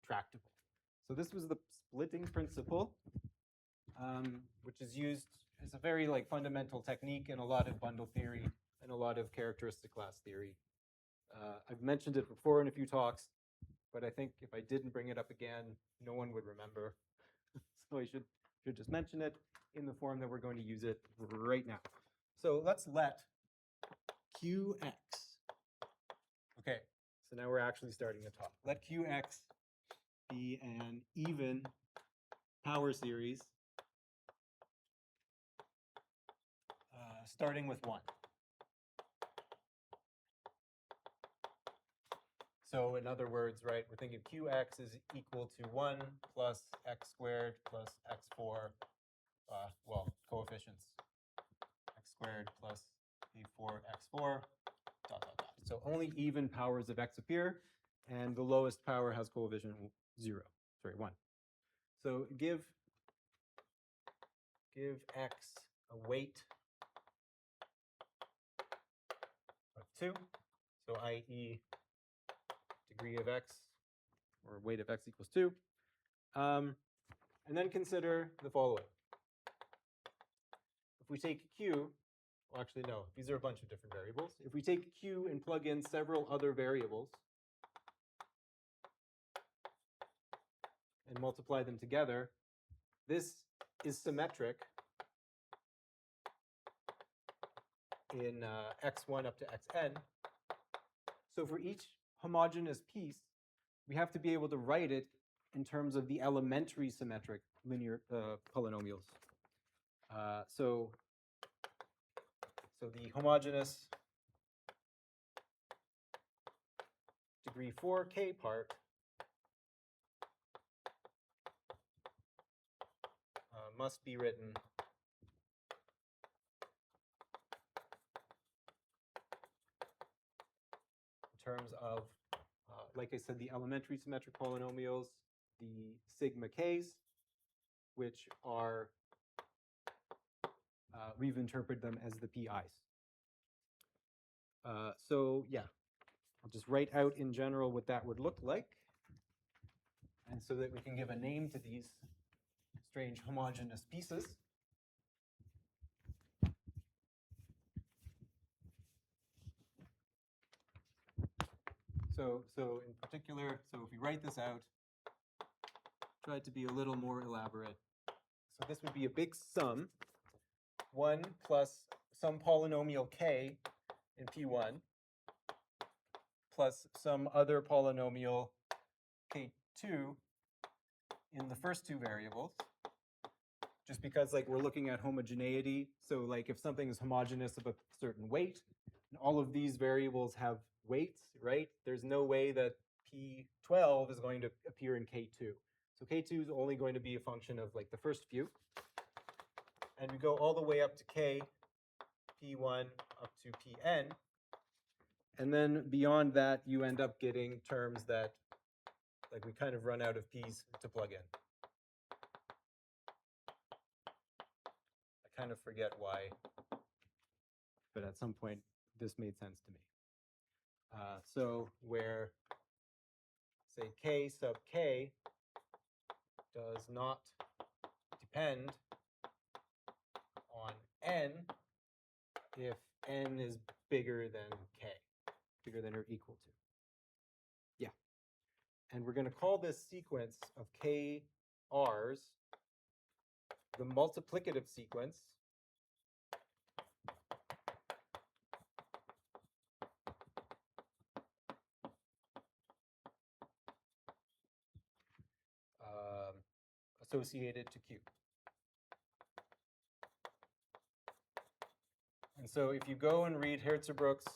tractable. So this was the splitting principle, which is used as a very like fundamental technique in a lot of bundle theory and a lot of characteristic class theory. I've mentioned it before in a few talks, but I think if I didn't bring it up again, no one would remember. So I should just mention it in the form that we're going to use it right now. So let's let Qx, okay, so now we're actually starting to talk. Let Qx be an even power series starting with 1. So in other words, right, we're thinking Qx is equal to 1 plus x squared plus x4, well, coefficients, x squared plus a4, x4, dot, dot, dot. So only even powers of x appear, and the lowest power has coefficient 1. So give x a weight of 2, so i.e. degree of x, or weight of x equals 2. And then consider the following. If we take Q well, actually, no, these are a bunch of different variables. If we take Q and plug in several other variables and multiply them together, this is symmetric in x1 up to xn. So for each homogeneous piece, we have to be able to write it in terms of the elementary symmetric linear polynomials. So the homogeneous degree 4k part must be written in terms of, like I said, the elementary symmetric polynomials, the sigma k's, which are, we've interpreted them as the pi's. So yeah, I'll just write out in general what that would look like. And so that we can give a name to these strange homogeneous pieces. So in particular, so if we write this out, try to be a little more elaborate. So this would be a big sum, 1 plus some polynomial k in P1 plus some other polynomial k2 in the first two variables, just because like we're looking at homogeneity. So like if something is homogeneous of a certain weight, and all of these variables have weights, right? There's no way that P12 is going to appear in K2. So K2 is only going to be a function of like the first few. And we go all the way up to K, P1 up to Pn. And then beyond that, you end up getting terms that like we kind of run out of P's to plug in. I kind of forget why, but at some point this made sense to me. So where, say, k sub k does not depend on n if n is bigger than k, bigger than or equal to. Yeah. And we're going to call this sequence of k r's the multiplicative sequence associated to Q. And so if you go and read Hirzebruch's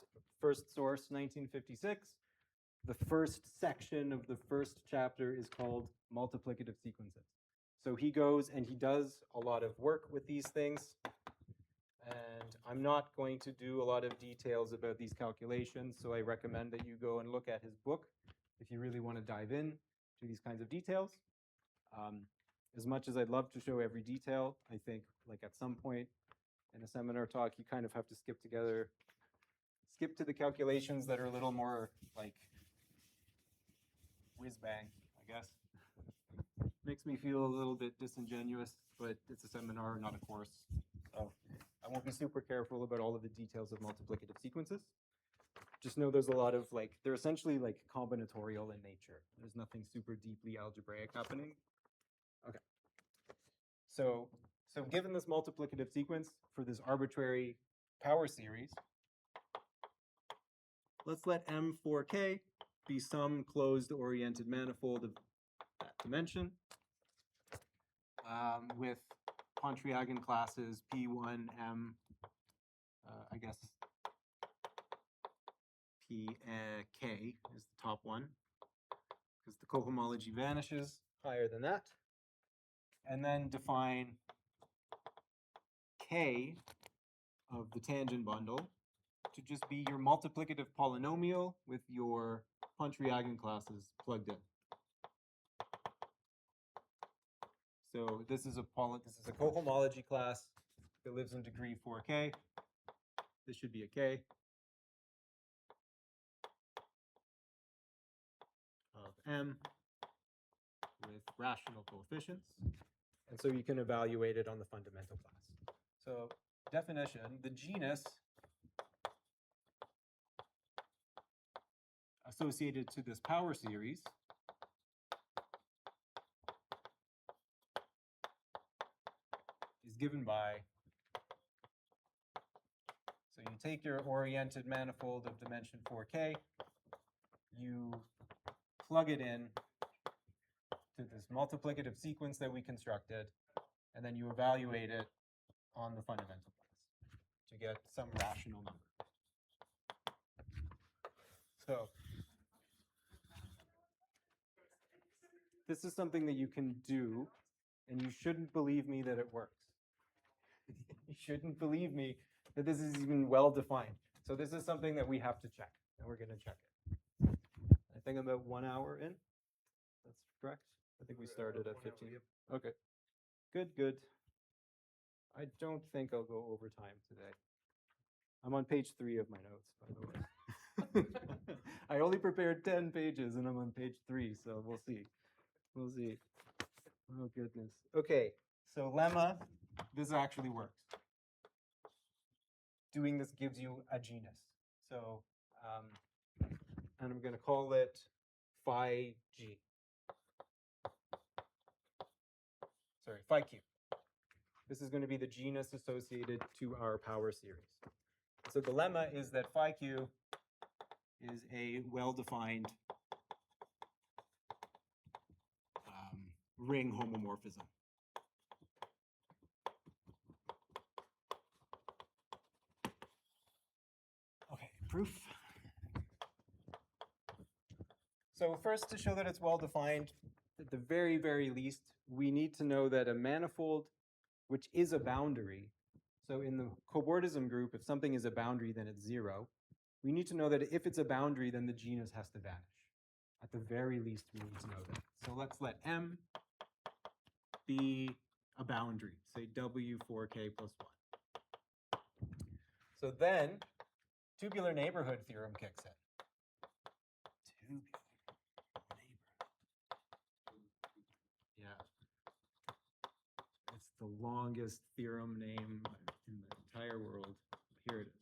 first source, 1956, the first section of the first chapter is called multiplicative sequences. So he goes and he does a lot of work with these things. And I'm not going to do a lot of details about these calculations, so I recommend that you go and look at his book if you really want to dive in to these kinds of details. As much as I'd love to show every detail, I think like at some point in a seminar talk, you kind of have to skip to the calculations that are a little more like whiz bang, I guess. Makes me feel a little bit disingenuous, but it's a seminar, not a course. So I won't be super careful about all of the details of multiplicative sequences. Just know there's a lot of like, they're essentially like combinatorial in nature. There's nothing super deeply algebraic happening. Okay. So given this multiplicative sequence for this arbitrary power series, let's let M4K be some closed oriented manifold of that dimension with Pontryagin classes P1M, I guess Pk is the top one, because the cohomology vanishes higher than that. And then define K of the tangent bundle to just be your multiplicative polynomial with your Pontryagin classes plugged in. So this is a cohomology class that lives in degree 4k. This should be a k of m with rational coefficients. And so you can evaluate it on the fundamental class. So definition, the genus associated to this power series is given by, so you take your oriented manifold of dimension 4k, you plug it in to this multiplicative sequence that we constructed, and then you evaluate it on the fundamental class to get some rational number. So this is something that you can do, and you shouldn't believe me that it works. You shouldn't believe me that this is even well defined. So this is something that we have to check, and we're going to check it. I think I'm about 1 hour in. That's correct. I think we started at 15. Okay. Good, good. I don't think I'll go over time today. I'm on page 3 of my notes, by the way. I only prepared 10 pages, and I'm on page 3, so we'll see. We'll see. Oh, goodness. Okay, so lemma, this actually works. Doing this gives you a genus. So, and I'm going to call it phi g. Sorry, phi q. This is going to be the genus associated to our power series. So the lemma is that phi q is a well-defined ring homomorphism. Okay, proof. So first, to show that it's well-defined, at the very, very least, we need to know that a manifold, which is a boundary, so in the cobordism group, if something is a boundary, then it's 0. We need to know that if it's a boundary, then the genus has to vanish. At the very least, we need to know that. So let's let M be a boundary, say W4K plus 1. So then, tubular neighborhood theorem kicks in. Tubular neighborhood. Yeah. It's the longest theorem name in the entire world. Here it is.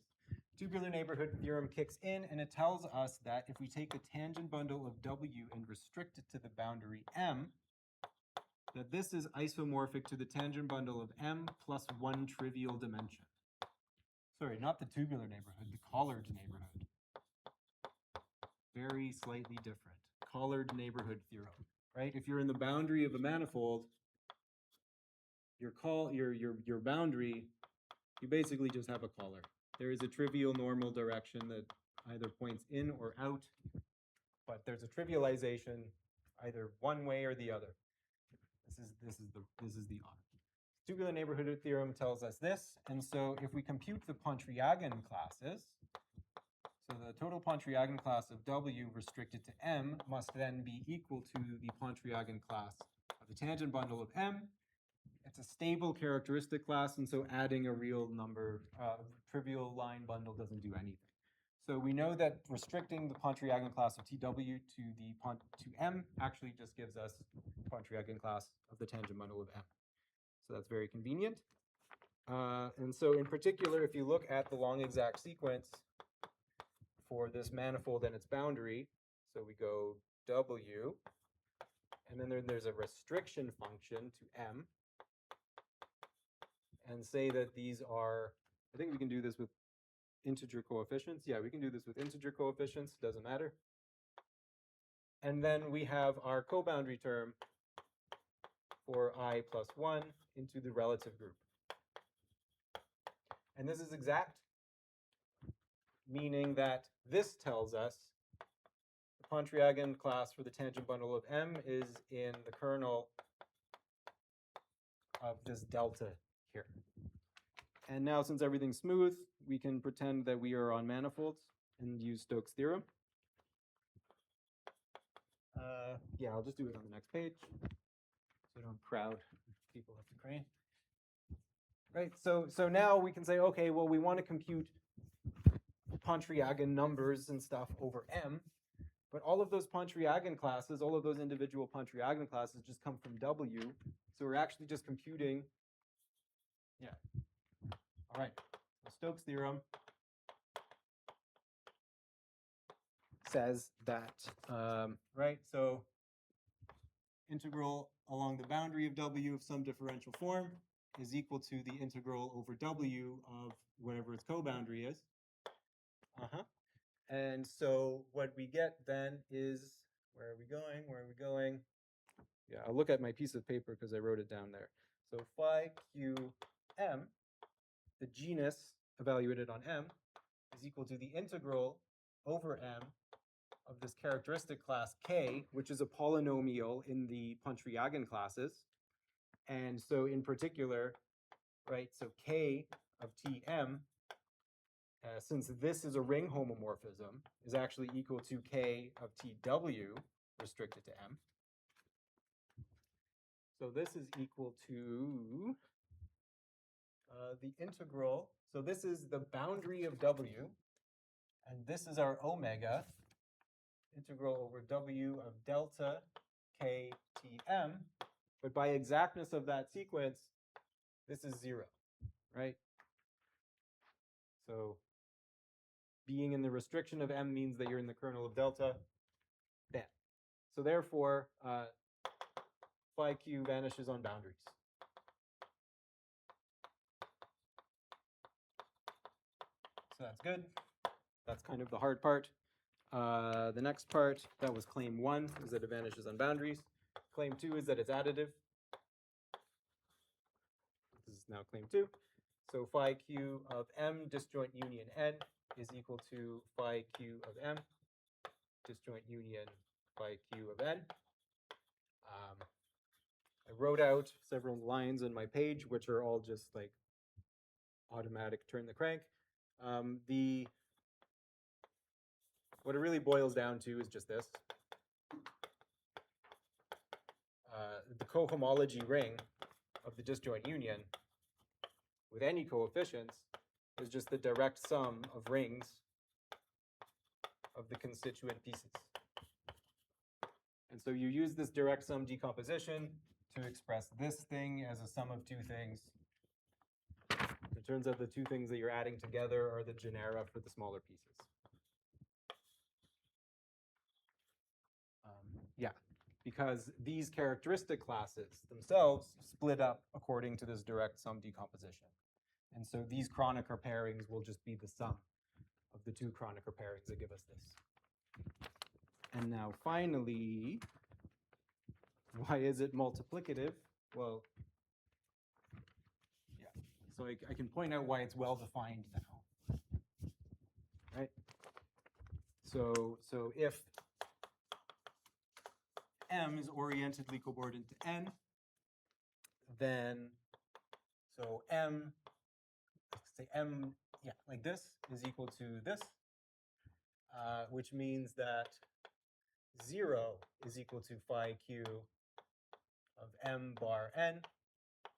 Tubular neighborhood theorem kicks in, and it tells us that if we take the tangent bundle of W and restrict it to the boundary M, that this is isomorphic to the tangent bundle of M plus 1 trivial dimension. Sorry, not the tubular neighborhood, the collared neighborhood. Very slightly different. Collared neighborhood theorem, right? If you're in the boundary of a manifold, your boundary, you basically just have a collar. There is a trivial normal direction that either points in or out, but there's a trivialization either one way or the other. This is the odd. Tubular neighborhood theorem tells us this, and so if we compute the Pontryagin classes, so the total Pontryagin class of W restricted to M must then be equal to the Pontryagin class of the tangent bundle of M. It's a stable characteristic class, and so adding a real number, trivial line bundle doesn't do anything. So we know that restricting the Pontryagin class of TW to M actually just gives us Pontryagin class of the tangent bundle of M. So that's very convenient. And so in particular, if you look at the long exact sequence for this manifold and its boundary, so we go W, and then there's a restriction function to M, and say that these are, I think we can do this with integer coefficients. Yeah, we can do this with integer coefficients, doesn't matter. And then we have our co-boundary term for I plus 1 into the relative group. And this is exact, meaning that this tells us the Pontryagin class for the tangent bundle of M is in the kernel of this delta here. And now, since everything's smooth, we can pretend that we are on manifolds and use Stokes' theorem. Yeah, I'll just do it on the next page, so I don't crowd people up the crane. Right, so now we can say, okay, well, we want to compute Pontryagin numbers and stuff over M, but all of those Pontryagin classes, all of those individual Pontryagin classes just come from W, so we're actually just computing, All right, so Stokes' theorem says that, right, so integral along the boundary of W of some differential form is equal to the integral over W of whatever its co-boundary is. And so what we get then is, where are we going? Where are we going? Yeah, I'll look at my piece of paper because I wrote it down there. So phi q m, the genus evaluated on M, is equal to the integral over M of this characteristic class K, which is a polynomial in the Pontryagin classes. And so in particular, right, so K of Tm, since this is a ring homomorphism, is actually equal to K of Tw restricted to M. So this is equal to the integral. So this is the boundary of W, and this is our omega, integral over W of delta K Tm. But by exactness of that sequence, this is 0, right? So being in the restriction of M means that you're in the kernel of delta. Bam. So therefore, phi q vanishes on boundaries. So that's good. That's kind of the hard part. The next part, that was claim 1, is that it vanishes on boundaries. Claim 2 is that it's additive. This is now claim 2. So phi q of M disjoint union N is equal to phi q of M disjoint union phi q of N. I wrote out several lines in my page, which are all just like automatic turn the crank. What it really boils down to is just this. The cohomology ring of the disjoint union with any coefficients is just the direct sum of rings of the constituent pieces. And so you use this direct sum decomposition to express this thing as a sum of two things. It turns out the two things that you're adding together are the genera for the smaller pieces. Yeah, because these characteristic classes themselves split up according to this direct sum decomposition. And so these Kronecker pairings will just be the sum of the two Kronecker pairings that give us this. And now finally, why is it multiplicative? Well, yeah, so I can point out why it's well defined now, right? So if M is orientedly cobordant to N, then so M, say M, yeah, like this is equal to this, which means that 0 is equal to phi q of M bar N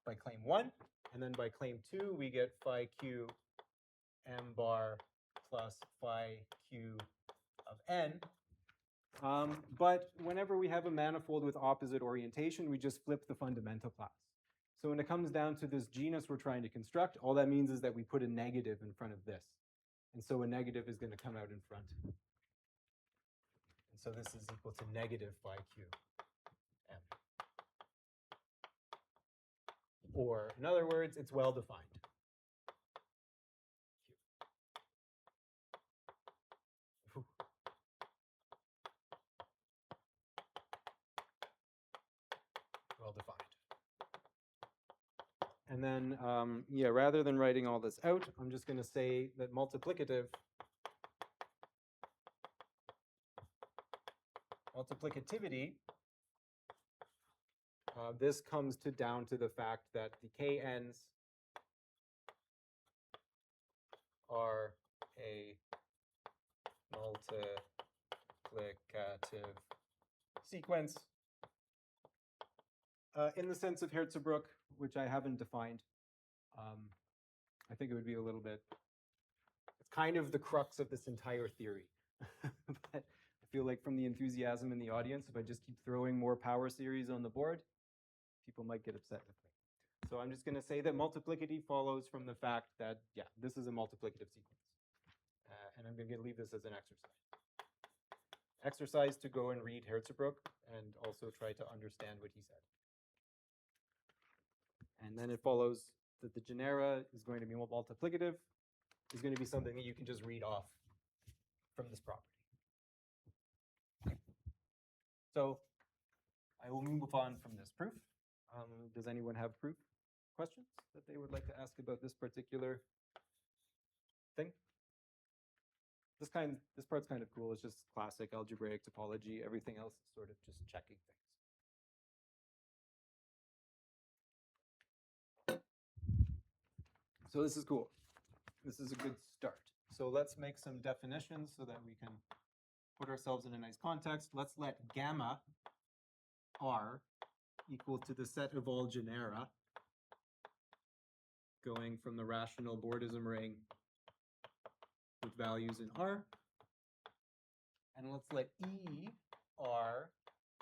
by claim 1. And then by claim 2, we get phi q M bar plus phi q of N. But whenever we have a manifold with opposite orientation, we just flip the fundamental class. So when it comes down to this genus we're trying to construct, all that means is that we put a negative in front of this. And so a negative is going to come out in front. And so this is equal to negative phi q M. Or in other words, it's well defined. Well defined. And then, yeah, rather than writing all this out, I'm just going to say that multiplicativity this comes down to the fact that the KNs are a multiplicative sequence in the sense of Hirzebruch, which I haven't defined. I think it would be a little bit, it's kind of the crux of this entire theory. But I feel like from the enthusiasm in the audience, if I just keep throwing more power series on the board, people might get upset with me. So I'm just going to say that multiplicity follows from the fact that, yeah, this is a multiplicative sequence. And I'm going to leave this as an exercise. Exercise to go and read Hirzebruch and also try to understand what he said. And then it follows that the genera is going to be multiplicative, is going to be something that you can just read off from this property. So I will move on from this proof. Does anyone have proof questions that they would like to ask about this particular thing? This part's kind of cool. It's just classic algebraic topology. Everything else is sort of just checking things. So this is cool. This is a good start. So let's make some definitions so that we can put ourselves in a nice context. Let's let gamma R equal to the set of all genera going from the rational bordism ring with values in R. And let's let E R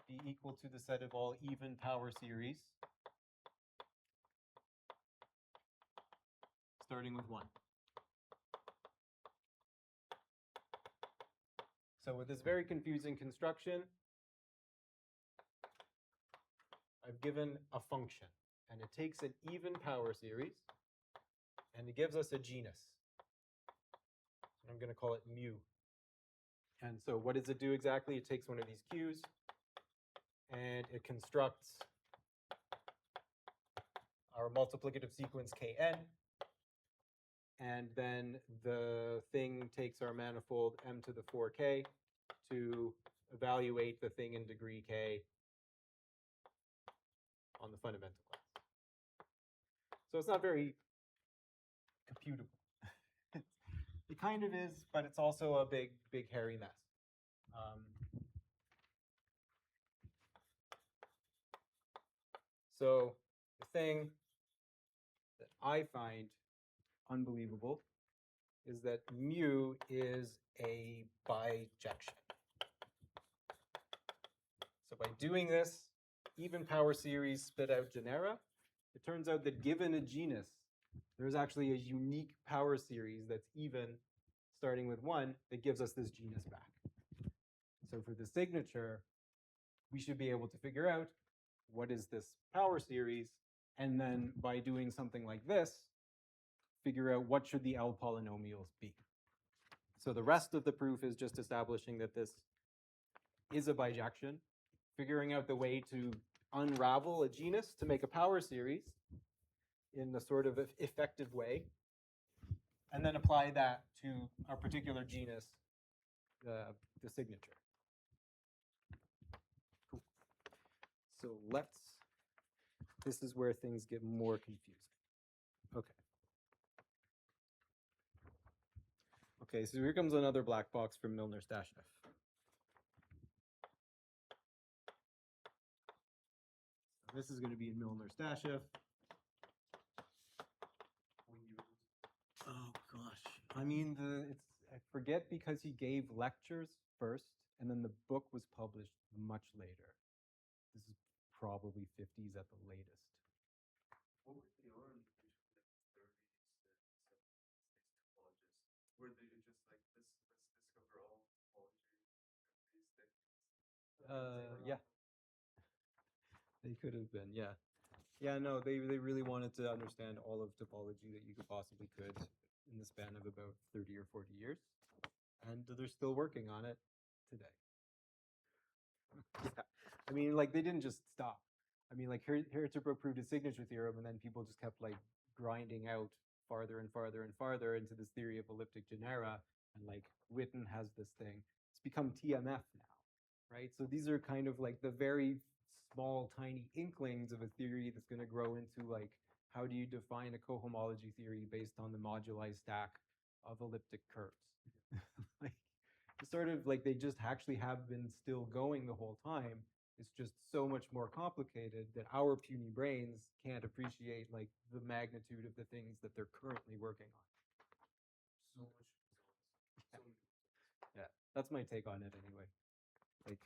be equal to the set of all even power series starting with 1. So with this very confusing construction, I've given a function, and it takes an even power series, and it gives us a genus. So I'm going to call it mu. And so what does it do exactly? It takes one of these Q's, and it constructs our multiplicative sequence Kn, and then the thing takes our manifold m to the 4k to evaluate the thing in degree k on the fundamental class. So it's not very computable. It kind of is, but it's also a big, big hairy mess. So the thing that I find unbelievable is that mu is a bijection. So by doing this, even power series spit out genera. It turns out that given a genus, there's actually a unique power series that's even starting with 1 that gives us this genus back. So for the signature, we should be able to figure out what is this power series, and then by doing something like this, figure out what should the L-polynomials be. So the rest of the proof is just establishing that this is a bijection, figuring out the way to unravel a genus to make a power series in a sort of effective way, and then apply that to our particular genus, the signature. Cool. So this is where things get more confusing. Okay. Okay, so here comes another black box from Milner-Stasheff. This is going to be in Milner-Stasheff. Oh gosh, I mean I forget because he gave lectures first, and then the book was published much later. This is probably 50s at the latest. What were the orientation like the 30s, 70s, topologists? Were they just like let's discover all topology and these things? Yeah. They could have been, yeah. Yeah, no, they really wanted to understand all of topology that you could possibly could in the span of about 30 or 40 years. And they're still working on it today. Yeah. I mean, like, they didn't just stop. I mean, like, Hirzebruch proved his signature theorem, and then people just kept, like, grinding out farther and farther and farther into this theory of elliptic genera. And, like, Witten has this thing. It's become TMF now, right? So these are kind of, like, the very small, tiny inklings of a theory that's going to grow into, like, how do you define a cohomology theory based on the moduli stack of elliptic curves? Like, it's sort of like they just actually have been still going the whole time. It's just so much more complicated that our puny brains can't appreciate, like, the magnitude of the things that they're currently working on. So much results. Yeah, that's my take on it anyway. Like,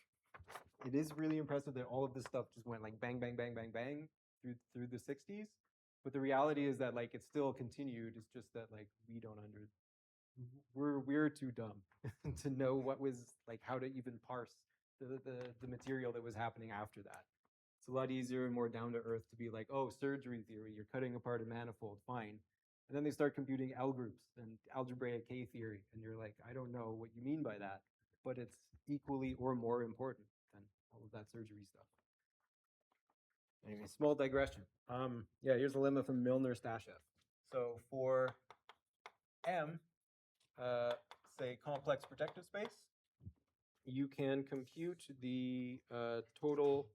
it is really impressive that all of this stuff just went like bang, bang, bang, bang, bang through the 60s. But the reality is that like it's still continued. It's just that like we don't we're too dumb to know what was like how to even parse the material that was happening after that. It's a lot easier and more down to earth to be like, oh, surgery theory, you're cutting apart a manifold, fine. And then they start computing L groups and algebraic K theory, and you're like, I don't know what you mean by that, but it's equally or more important than all of that surgery stuff. Anyway, small digression. Yeah, here's a lemma from Milner-Stashev. So for M, say complex projective space, you can compute the total.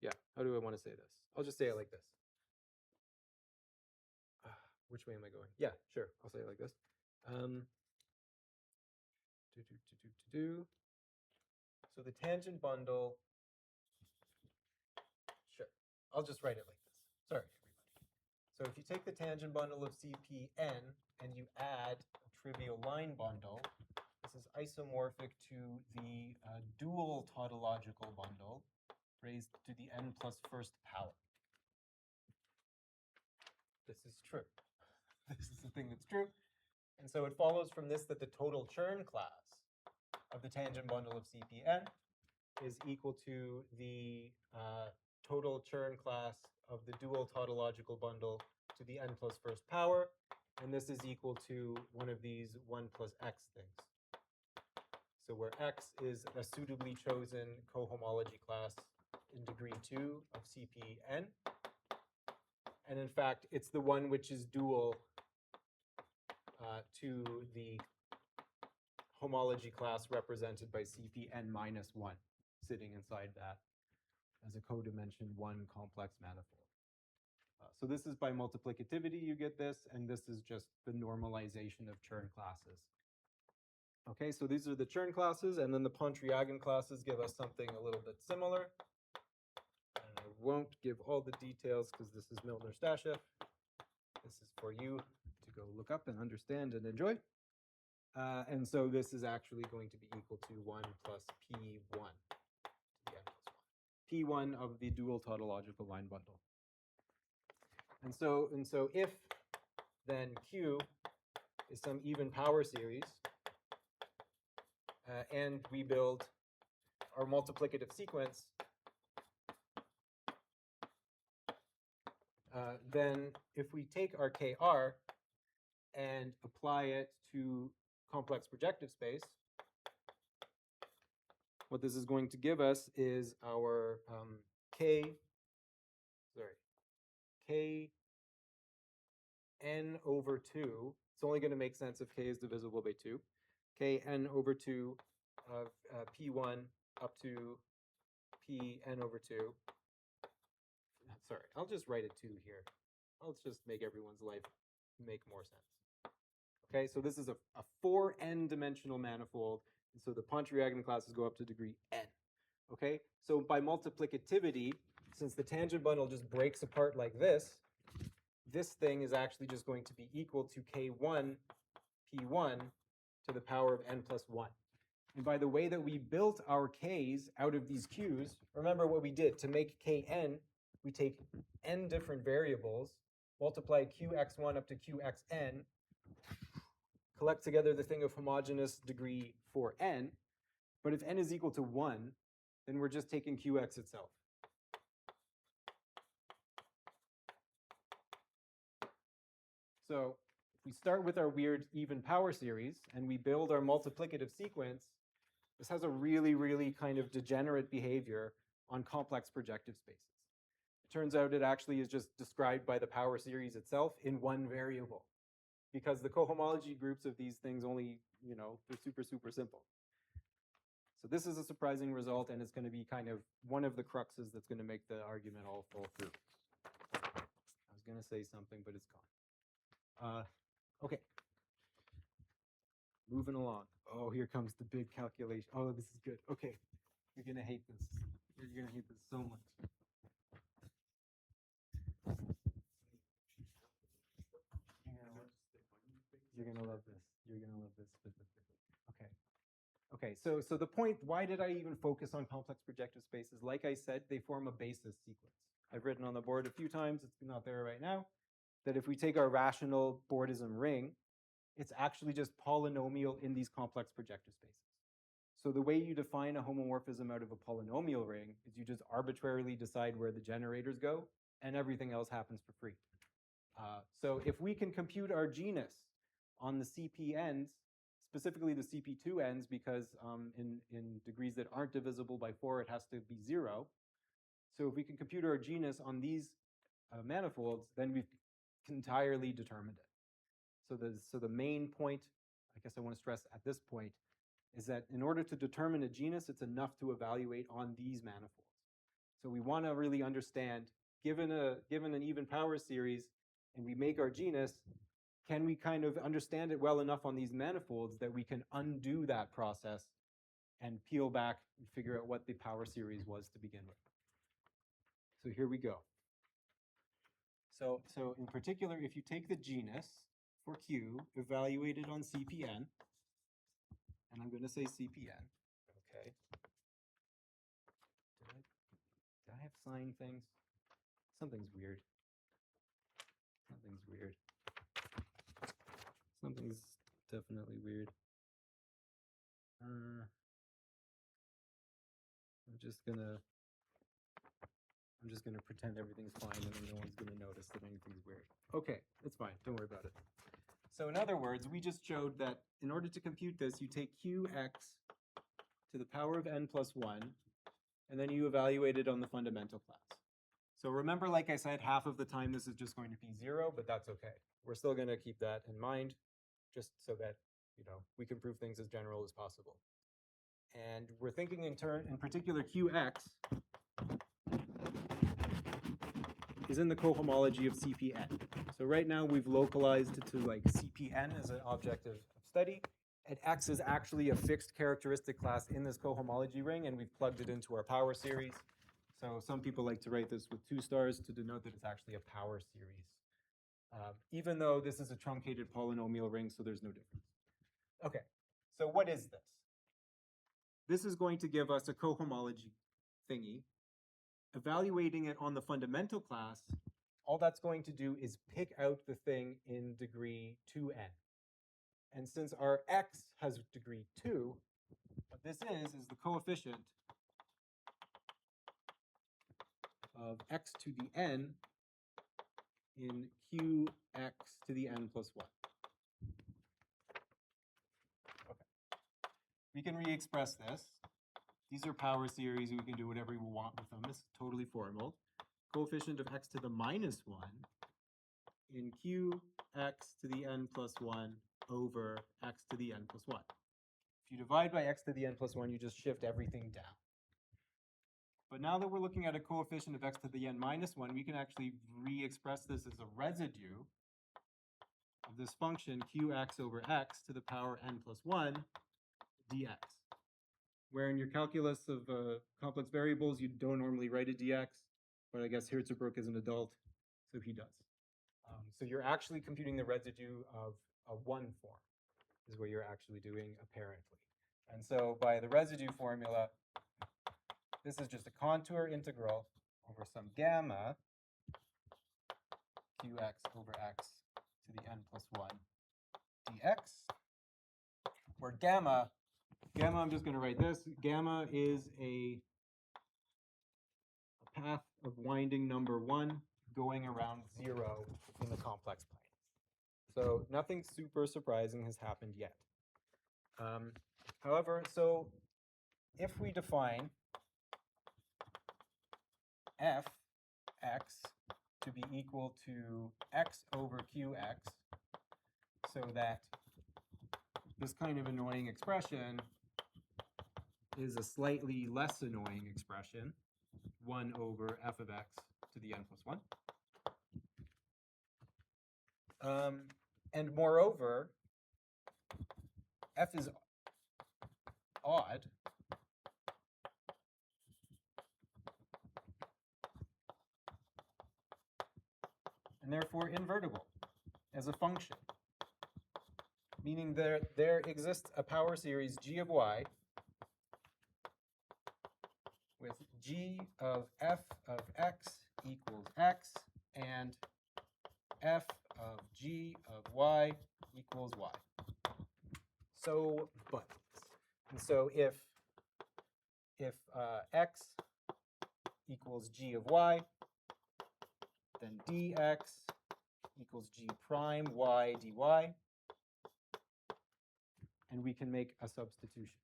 Yeah, how do I want to say this? I'll just say it like this. Which way am I going? Yeah, sure. I'll say it like this. So the tangent bundle. Sure. I'll just write it like this. Sorry, everybody. So if you take the tangent bundle of CPn and you add a trivial line bundle, this is isomorphic to the dual tautological bundle raised to the n plus first power. This is true. This is the thing that's true. And so it follows from this that the total Chern class of the tangent bundle of CPn is equal to the total Chern class of the dual tautological bundle to the n plus first power. And this is equal to one of these 1 plus x things. So where x is a suitably chosen cohomology class in degree 2 of CPn. And in fact, it's the one which is dual to the homology class represented by CPn minus 1, sitting inside that as a codimension 1 complex manifold. So this is by multiplicativity you get this, and this is just the normalization of Chern classes. Okay, so these are the Chern classes, and then the Pontryagin classes give us something a little bit similar. And I won't give all the details because this is Milner-Stashev. This is for you to go look up and understand and enjoy. And so this is actually going to be equal to 1 plus P1 to the n plus 1. P1 of the dual tautological line bundle. And so if then Q is some even power series, and we build our multiplicative sequence, then if we take our KR and apply it to complex projective space, what this is going to give us is our Kn over 2. It's only going to make sense if K is divisible by 2. Kn over 2 of P1 up to Pn over 2. Sorry, I'll just write a 2 here. I'll just make everyone's life make more sense. Okay, so this is a 4n dimensional manifold, and so the Pontryagin classes go up to degree n. Okay, so by multiplicativity, since the tangent bundle just breaks apart like this thing is actually just going to be equal to K1 P1 to the power of n plus 1. And by the way that we built our Ks out of these Qs, remember what we did. To make Kn, we take n different variables, multiply Qx1 up to Qxn, collect together the thing of homogeneous degree for n, but if n is equal to 1, then we're just taking Qx itself. So if we start with our weird even power series and we build our multiplicative sequence, this has a really, really kind of degenerate behavior on complex projective spaces. It turns out it actually is just described by the power series itself in one variable, because the cohomology groups of these things only, they're super, super simple. So this is a surprising result, and it's going to be kind of one of the cruxes that's going to make the argument all fall through. I was going to say something, but it's gone. Okay. Moving along. Oh, here comes the big calculation. Oh, this is good. Okay. You're going to hate this. You're going to hate this so much. You're going to love this. You're going to love this. Okay. Okay, so the point, why did I even focus on complex projective spaces? Like I said, they form a basis sequence. I've written on the board a few times, it's not there right now, that if we take our rational bordism ring, it's actually just polynomial in these complex projective spaces. So the way you define a homomorphism out of a polynomial ring is you just arbitrarily decide where the generators go, and everything else happens for free. So if we can compute our genus on the CP ends, specifically the CP2 ends, because in degrees that aren't divisible by 4, it has to be 0. So if we can compute our genus on these manifolds, then we've entirely determined it. So the main point, I guess I want to stress at this point, is that in order to determine a genus, it's enough to evaluate on these manifolds. So we want to really understand, given an even power series, and we make our genus, can we kind of understand it well enough on these manifolds that we can undo that process and peel back and figure out what the power series was to begin with. So here we go. So in particular, if you take the genus for Q, evaluated on CPN, and I'm going to say CPN, okay. Did I have sign things? Something's weird. Something's weird. Something's definitely weird. I'm just gonna pretend everything's fine, and then no one's gonna notice that anything's weird. Okay, it's fine. Don't worry about it. So in other words, we just showed that in order to compute this, you take qx to the power of n plus 1, and then you evaluate it on the fundamental class. So remember, like I said, half of the time this is just going to be 0, but that's okay. We're still going to keep that in mind, just so that we can prove things as general as possible. And we're thinking in particular, qx is in the cohomology of CPN. So right now we've localized it to like CPN as an object of study, and X is actually a fixed characteristic class in this cohomology ring, and we've plugged it into our power series. So some people like to write this with 2 stars to denote that it's actually a power series, even though this is a truncated polynomial ring, so there's no difference. Okay, so what is this? This is going to give us a cohomology thingy. Evaluating it on the fundamental class, all that's going to do is pick out the thing in degree 2n. And since our x has degree 2, what this is the coefficient of x to the n in qx to the n plus 1. Okay. We can re-express this. These are power series. We can do whatever we want with them. It's totally formal. Coefficient of x to the minus 1 in qx to the n plus 1 over x to the n plus 1. If you divide by x to the n plus 1, you just shift everything down. But now that we're looking at a coefficient of x to the n minus 1, we can actually re-express this as a residue of this function qx over x to the power n plus 1 dx. Where in your calculus of complex variables, you don't normally write a dx, but I guess Hirzebruch is an adult, so he does. So you're actually computing the residue of a 1 form, is what you're actually doing apparently. And so by the residue formula, this is just a contour integral over some gamma qx over x to the n plus 1 dx, where gamma, I'm just going to write this. Gamma is a path of winding number 1 going around 0 in the complex plane. So nothing super surprising has happened yet. However, so if we define fx to be equal to x over qx, so that this kind of annoying expression is a slightly less annoying expression, 1 over f of x to the n plus 1. And moreover, f is odd, and therefore invertible as a function, meaning there exists a power series g of y with g of f of x equals so but. And so if x equals g of y, then dx equals g prime y dy, and we can make a substitution.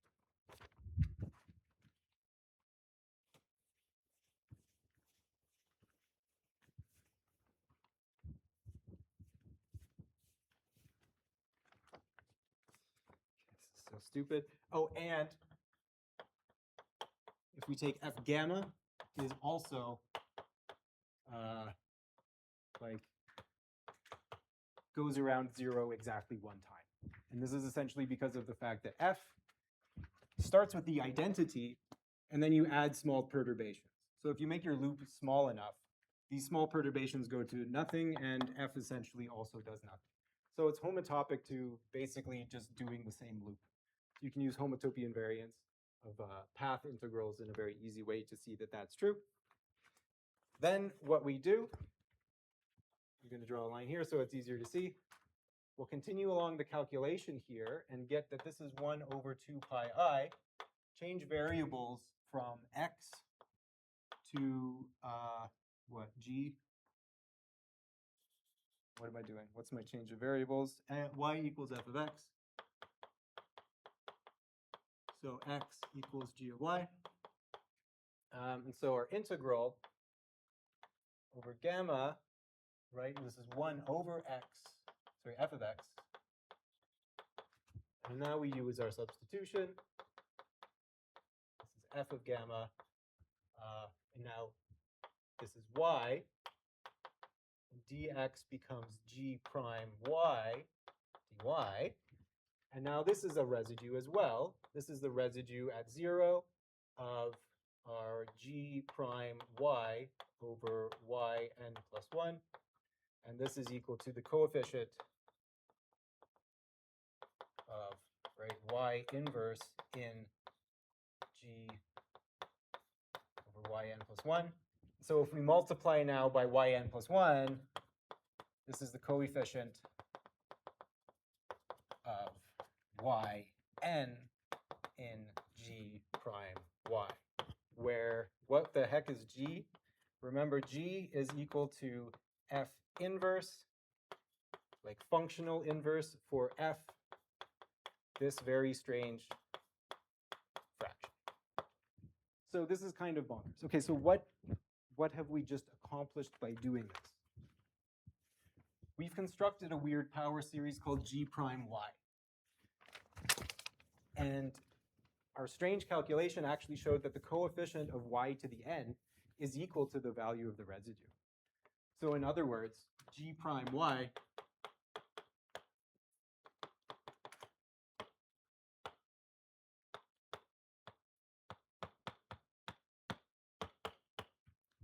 This is so stupid. Oh, and if we take f gamma is also like goes around 0 exactly one time. And this is essentially because of the fact that f starts with the identity and then you add small perturbations. So if you make your loop small enough, these small perturbations go to nothing and f essentially also does nothing. So it's homotopic to basically just doing the same loop. You can use homotopy invariance of path integrals in a very easy way to see that that's true. Then what we do, I'm going to draw a line here so it's easier to see. We'll continue along the calculation here and get that this is 1 over 2 pi I. Change variables from x to what, g? What am I doing? What's my change of variables? Y equals f of x. So x equals g of y. And so our integral over gamma, right, this is 1 over x, sorry, f of x. And now we use our substitution. This is f of gamma. And now this is y. Dx becomes g prime y dy. And now this is a residue as well. This is the residue at 0 of our g prime y over yn plus 1. And this is equal to the coefficient of, right, y inverse in g over yn plus 1. So if we multiply now by yn plus 1, this is the coefficient of yn in g prime y, where what the heck is g? Remember, g is equal to f inverse, like functional inverse for f, this very strange fraction. So this is kind of bonkers. Okay, so what have we just accomplished by doing this? We've constructed a weird power series called g prime y. And our strange calculation actually showed that the coefficient of y to the n is equal to the value of the residue. So in other words, g prime y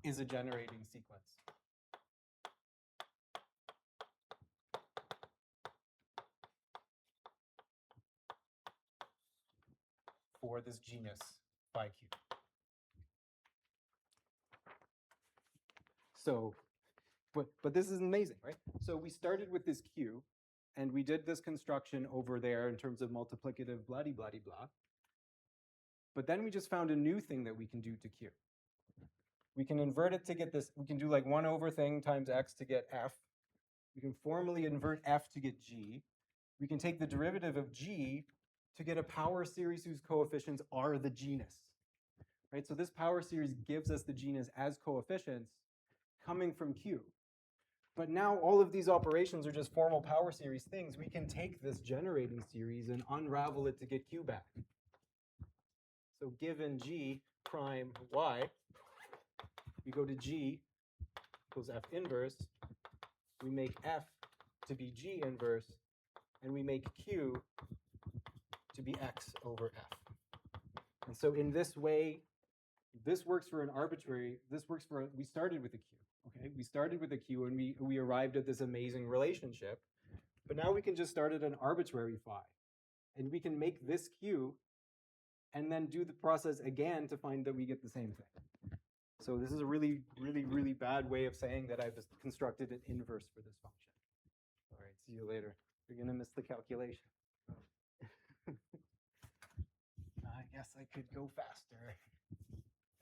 is a generating sequence. For this genus phi q. So, but this is amazing, right? So we started with this q, and we did this construction over there in terms of multiplicative blah-de-blah-de-blah. But then we just found a new thing that we can do to q. We can invert it to get this. We can do like 1 over thing times x to get f. We can formally invert f to get g. We can take the derivative of g to get a power series whose coefficients are the genus. Right? So this power series gives us the genus as coefficients coming from q. But now all of these operations are just formal power series things. We can take this generating series and unravel it to get q back. So given g prime y, we go to g equals f inverse. We make f to be g inverse, and we make q to be x over f. And so in this way, this works for an arbitrary, we started with a q, okay? We started with a q and we arrived at this amazing relationship, but now we can just start at an arbitrary phi. And we can make this q and then do the process again to find that we get the same thing. So this is a really, really, really bad way of saying that I've just constructed an inverse for this function. All right, see you later. You're gonna miss the calculation. I guess I could go faster.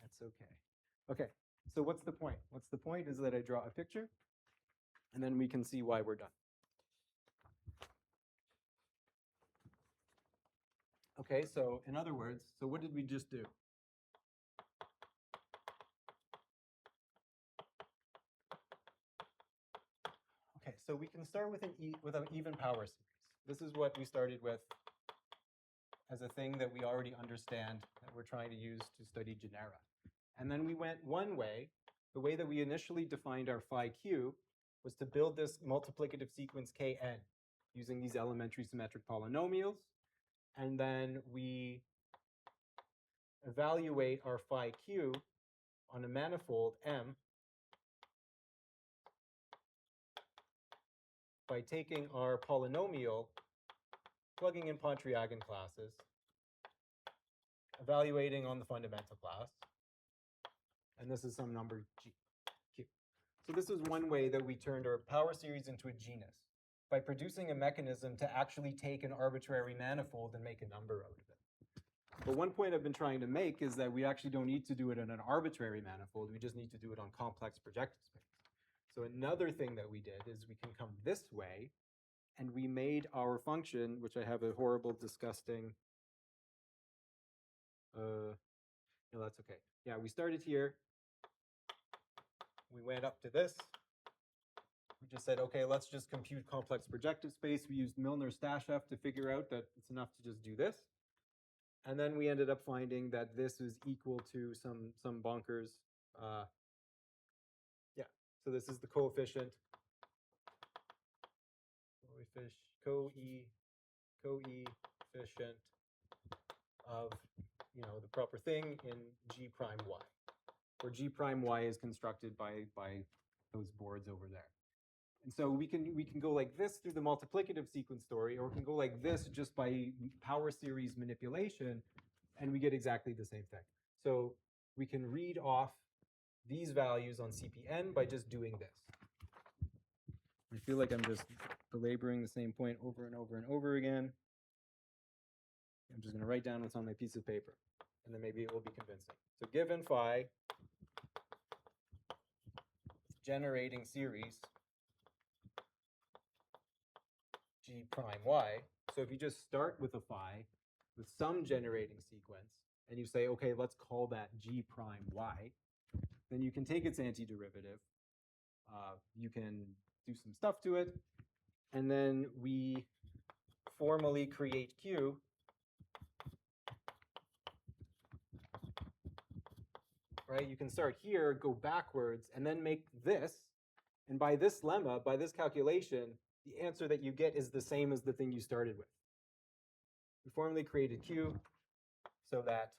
That's okay. Okay, so what's the point? What's the point is that I draw a picture, and then we can see why we're done. Okay, so in other words, so what did we just do? Okay, so we can start with an even power series. This is what we started with as a thing that we already understand that we're trying to use to study genera. And then we went one way. The way that we initially defined our phi q was to build this multiplicative sequence kn using these elementary symmetric polynomials. And then we evaluate our phi q on a manifold M by taking our polynomial, plugging in Pontryagin classes, evaluating on the fundamental class, and this is some number g, q. So this is one way that we turned our power series into a genus, by producing a mechanism to actually take an arbitrary manifold and make a number out of it. But one point I've been trying to make is that we actually don't need to do it in an arbitrary manifold, we just need to do it on complex projective space. So another thing that we did is we can come this way, and we made our function, which I have a horrible, disgusting, no, that's okay. Yeah, we started here. We went up to this. We just said, okay, let's just compute complex projective space. We used Milner's stash F to figure out that it's enough to just do this. And then we ended up finding that this is equal to some bonkers. Yeah, so this is the coefficient of, the proper thing in G prime Y, where G prime Y is constructed by those boards over there. And so we can go like this through the multiplicative sequence story, or we can go like this just by power series manipulation, and we get exactly the same thing. So we can read off these values on CPN by just doing this. I feel like I'm just belaboring the same point over and over and over again. I'm just going to write down what's on my piece of paper, and then maybe it will be convincing. So given phi, generating series G prime Y. So if you just start with a phi with some generating sequence, and you say, okay, let's call that G prime Y, then you can take its antiderivative. You can do some stuff to it, and then we formally create Q right? You can start here, go backwards, and then make this. And by this lemma, by this calculation, the answer that you get is the same as the thing you started with. We formally created Q so that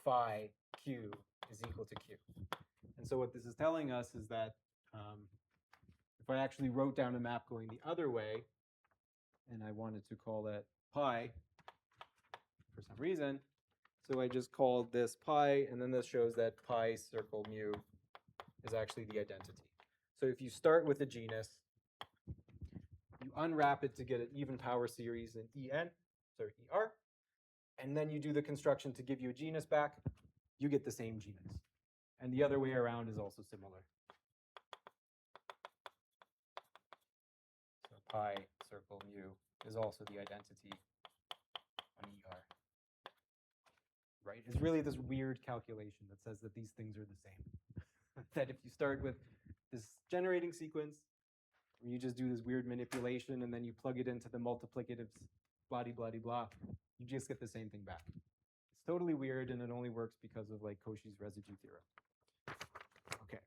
phi Q is equal to Q. And so what this is telling us is that if I actually wrote down a map going the other way, and I wanted to call that pi for some reason, so I just called this pi, and then this shows that pi circle mu is actually the identity. So if you start with a genus, you unwrap it to get an even power series in ER, and then you do the construction to give you a genus back, you get the same genus. And the other way around is also similar. So pi circle mu is also the identity on ER. Right? It's really this weird calculation that says that these things are the same. That if you start with this generating sequence, where you just do this weird manipulation and then you plug it into the multiplicatives, blah, blah, blah, you just get the same thing back. It's totally weird, and it only works because of like Cauchy's residue theorem. Okay.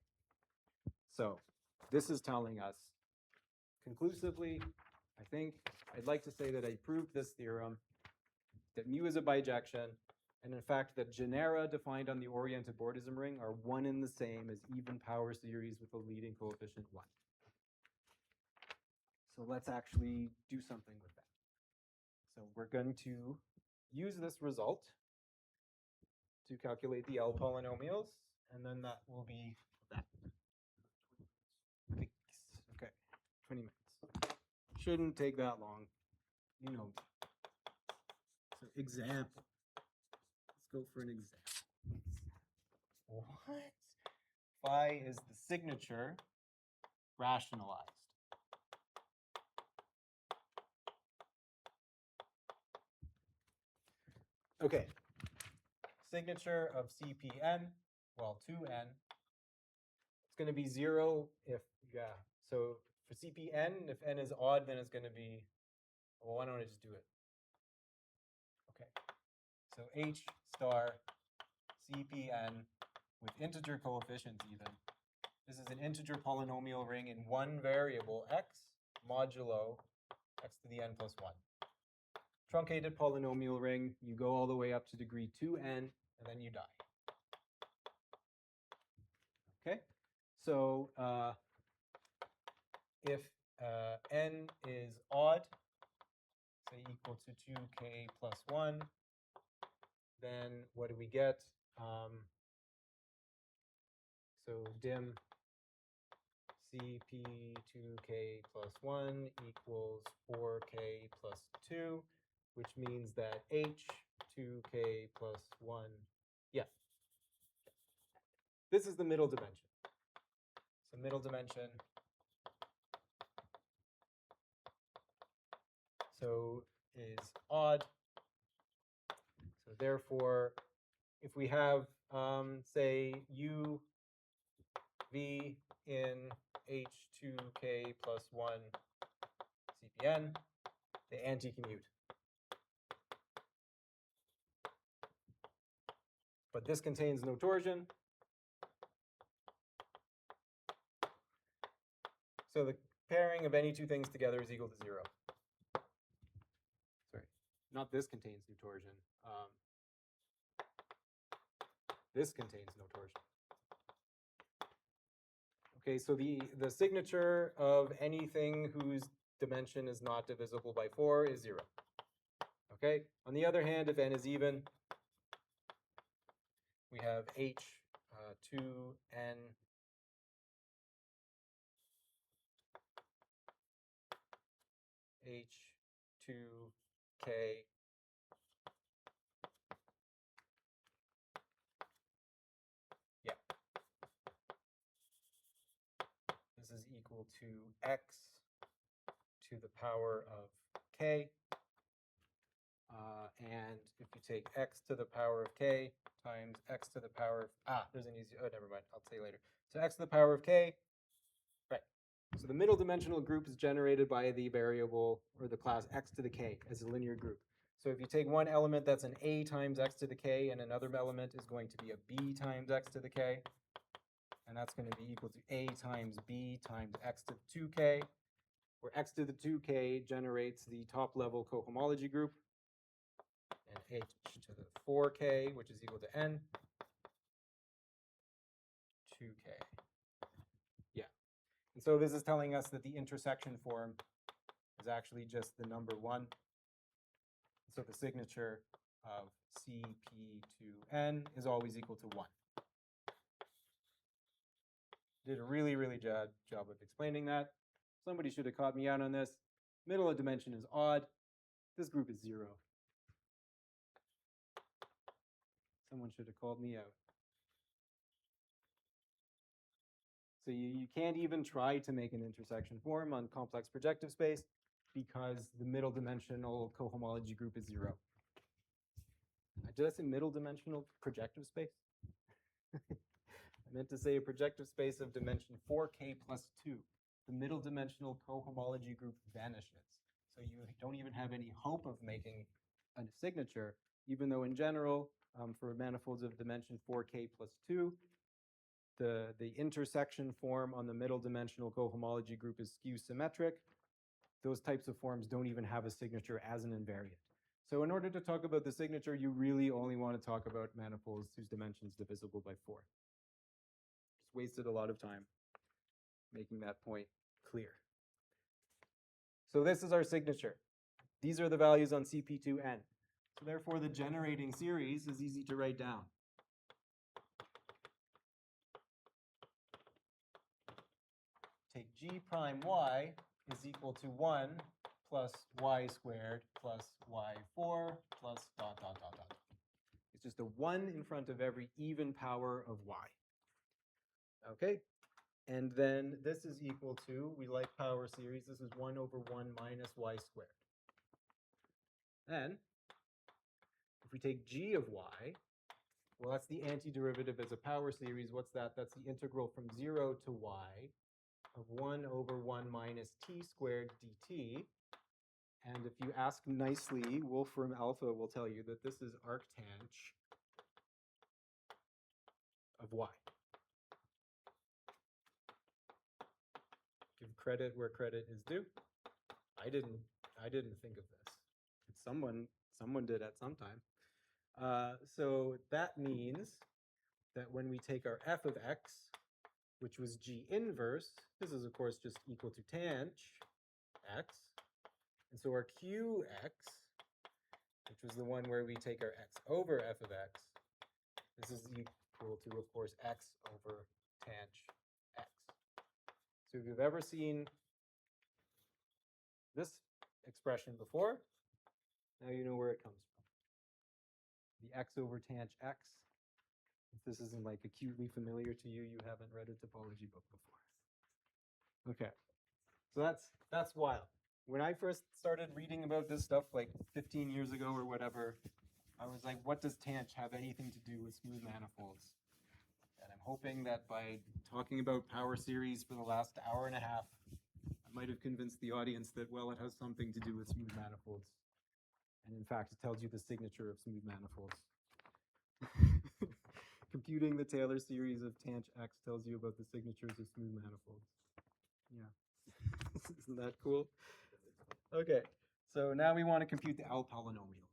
So this is telling us conclusively, I think, I'd like to say that I proved this theorem, that mu is a bijection, and in fact that genera defined on the oriented bordism ring are one and the same as even power series with a leading coefficient 1. So let's actually do something with that. So we're going to use this result to calculate the L-polynomials, and then that will be that. Okay, 20 minutes. Shouldn't take that long. you know. So example. Let's go for an example. What? Phi is the signature rationalized. Okay. Signature of CPN, well, 2n. It's going to be 0 if, yeah. So for CPN, if n is odd, then it's going to be, well, why don't I just do it? Okay. So H star CPN with integer coefficients even. This is an integer polynomial ring in one variable, x modulo x to the n plus 1. Truncated polynomial ring, you go all the way up to degree 2n, and then you die. Okay? So if n is odd, say equal to 2k plus 1, then what do we get? So dim CP2k plus 1 equals 4k plus 2, which means that H2k plus 1, yeah. This is the middle dimension. So middle dimension. So is odd. So therefore, if we have, say, u v in H2k plus 1 CPN, they anti-commute. But this contains no torsion. So the pairing of any two things together is equal to 0. Sorry, not this contains no torsion. This contains no torsion. Okay, so the signature of anything whose dimension is not divisible by 4 is 0. Okay, on the other hand, if n is even, we have H2n H2k yeah. This is equal to x to the power of k. And if you take x to the power of k times x to the power of, there's an easy, oh, never mind, I'll tell you later. So x to the power of k, right. So the middle dimensional group is generated by the variable or the class x to the k as a linear group. So if you take one element that's an a times x to the k and another element is going to be a b times x to the k, and that's going to be equal to a times b times x to the 2k, where x to the 2k generates the top level cohomology group, and h to the 4k, which is equal to n, 2k. Yeah. And so this is telling us that the intersection form is actually just the number 1. So the signature of CP2n is always equal to 1. Did a really, really job of explaining that. Somebody should have caught me out on this. Middle of dimension is odd. This group is 0. Someone should have called me out. So you can't even try to make an intersection form on complex projective space because the middle dimensional cohomology group is 0. Did I say middle dimensional projective space? I meant to say a projective space of dimension 4k plus 2. The middle dimensional cohomology group vanishes. So you don't even have any hope of making a signature, even though in general, for manifolds of dimension 4k plus 2, the intersection form on the middle dimensional cohomology group is skew symmetric. Those types of forms don't even have a signature as an invariant. So in order to talk about the signature, you really only want to talk about manifolds whose dimension is divisible by 4. Just wasted a lot of time making that point clear. So this is our signature. These are the values on CP2n. So therefore, the generating series is easy to write down. Take g prime y is equal to 1 plus y squared plus y4 plus dot, dot, dot, dot. It's just a 1 in front of every even power of y. Okay, and then this is equal to, we like power series, this is 1 over 1 minus y squared. Then, if we take g of y, well, that's the antiderivative as a power series. What's that? That's the integral from 0 to y of 1 over 1 minus t squared dt. And if you ask nicely, Wolfram alpha will tell you that this is arctangent of y. Give credit where credit is due. I didn't think of this. Someone did at some time. So that means that when we take our f of x, which was g inverse, this is of course just equal to tangent x. And so our qx, which was the one where we take our x over f of x, this is equal to, of course, x over tangent x. So if you've ever seen this expression before, now you know where it comes from. The x over tangent x. If this isn't like acutely familiar to you, you haven't read a topology book before. Okay, so that's wild. When I first started reading about this stuff like 15 years ago or whatever, I was like, what does tangent have anything to do with smooth manifolds? And I'm hoping that by talking about power series for the last hour and a half, I might have convinced the audience that, well, it has something to do with smooth manifolds. And in fact, it tells you the signature of smooth manifolds. Computing the Taylor series of tangent x tells you about the signatures of smooth manifolds. Yeah. Isn't that cool? Okay, so now we want to compute the L-polynomials.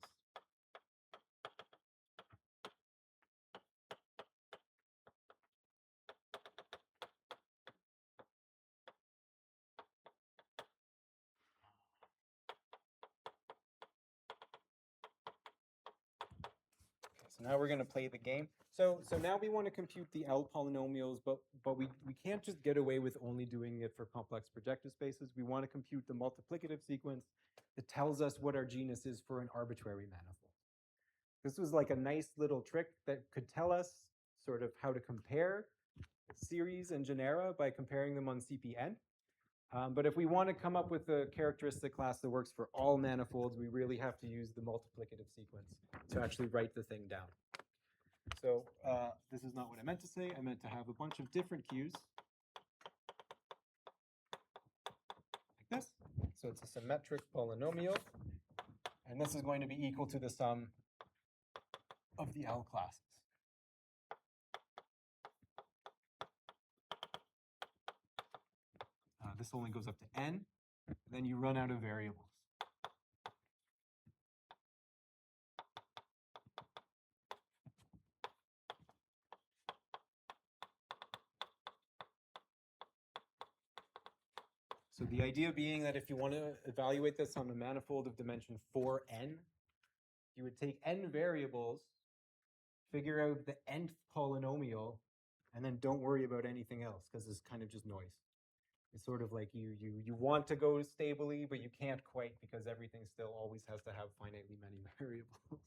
So now we're going to play the game. So now we want to compute the L polynomials, but we can't just get away with only doing it for complex projective spaces. We want to compute the multiplicative sequence that tells us what our genus is for an arbitrary manifold. This was like a nice little trick that could tell us sort of how to compare series and genera by comparing them on CPN. But if we want to come up with a characteristic class that works for all manifolds, we really have to use the multiplicative sequence to actually write the thing down. So this is not what I meant to say. I meant to have a bunch of different Qs, like this. So it's a symmetric polynomial. And this is going to be equal to the sum of the L classes. This only goes up to n. Then you run out of variables. So the idea being that if you want to evaluate this on a manifold of dimension 4n, you would take n variables, figure out the nth polynomial, and then don't worry about anything else because it's kind of just noise. It's sort of like you want to go stably, but you can't quite because everything still always has to have finitely many variables.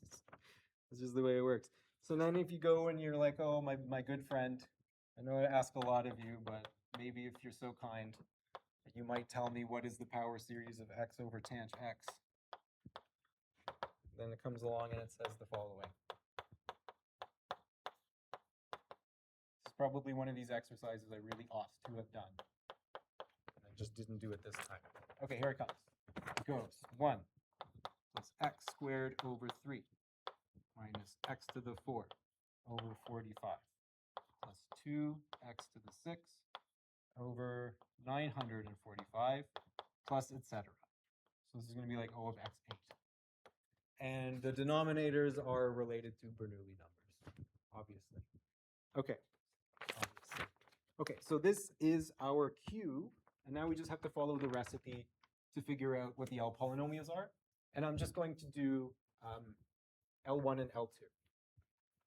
It's just the way it works. So then if you go and you're like, oh, my good friend, I know I ask a lot of you, but maybe if you're so kind, you might tell me what is the power series of x over tangent x. Then it comes along and it says the following. It's probably one of these exercises I really ought to have done. And I just didn't do it this time. Okay, here it comes. It goes 1 plus x squared over 3 minus x to the 4 over 45 plus 2x to the 6 over 945 plus etc. So this is going to be like O of x8. And the denominators are related to Bernoulli numbers, obviously. Okay. Okay, so this is our cube, and now we just have to follow the recipe to figure out what the L polynomials are. And I'm just going to do L1 and L2.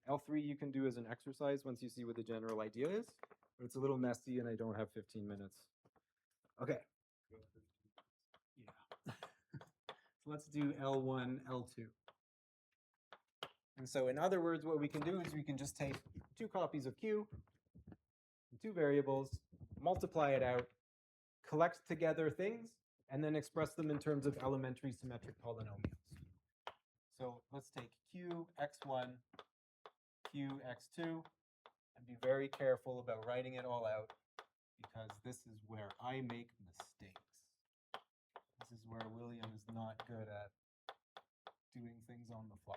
L3 you can do as an exercise once you see what the general idea is, but it's a little messy and I don't have 15 minutes. Okay. Yeah. So let's do L1, L2. And so in other words, what we can do is we can just take 2 copies of Q, 2 variables, multiply it out, collect together things, and then express them in terms of elementary symmetric polynomials. So let's take Q x1, Q x2, and be very careful about writing it all out, because this is where I make mistakes. This is where William is not good at doing things on the fly.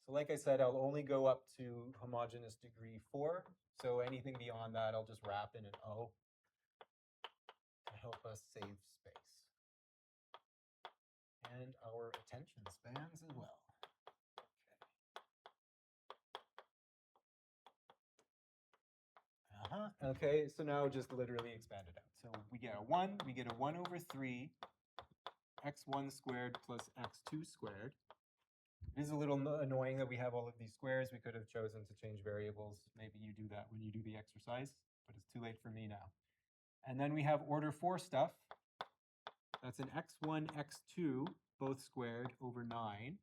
So like I said, I'll only go up to homogeneous degree 4. So anything beyond that, I'll just wrap in an O to help us save space. And our attention spans as well. Okay, so now just literally expand it out. So we get a 1, we get a 1 over 3 x1 squared plus x2 squared. It is a little annoying that we have all of these squares. We could have chosen to change variables. Maybe you do that when you do the exercise, but it's too late for me now. And then we have order 4 stuff. That's an x1, x2, both squared, over 9.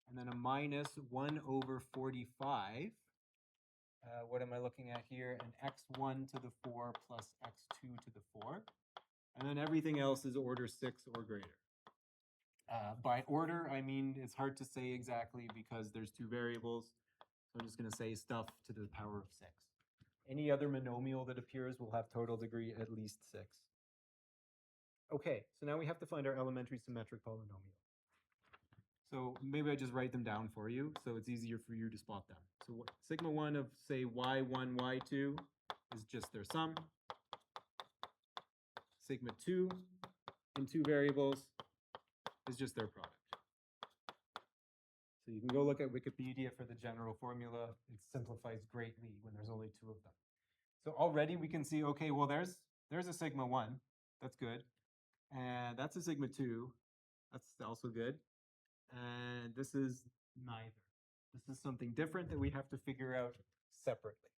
And then a minus 1 over 45. What am I looking at here? An x1 to the 4 plus x2 to the 4. And then everything else is order 6 or greater. By order, I mean it's hard to say exactly because there's 2 variables. So I'm just going to say stuff to the power of 6. Any other monomial that appears will have total degree at least 6. Okay, so now we have to find our elementary symmetric polynomial. So maybe I just write them down for you so it's easier for you to spot them. So sigma 1 of, say, y1, y2 is just their sum. Sigma 2 in 2 variables is just their product. So you can go look at Wikipedia for the general formula. It simplifies greatly when there's only 2 of them. So already we can see, okay, well, there's a sigma 1. That's good. And that's a sigma 2. That's also good. And this is neither. This is something different that we have to figure out separately.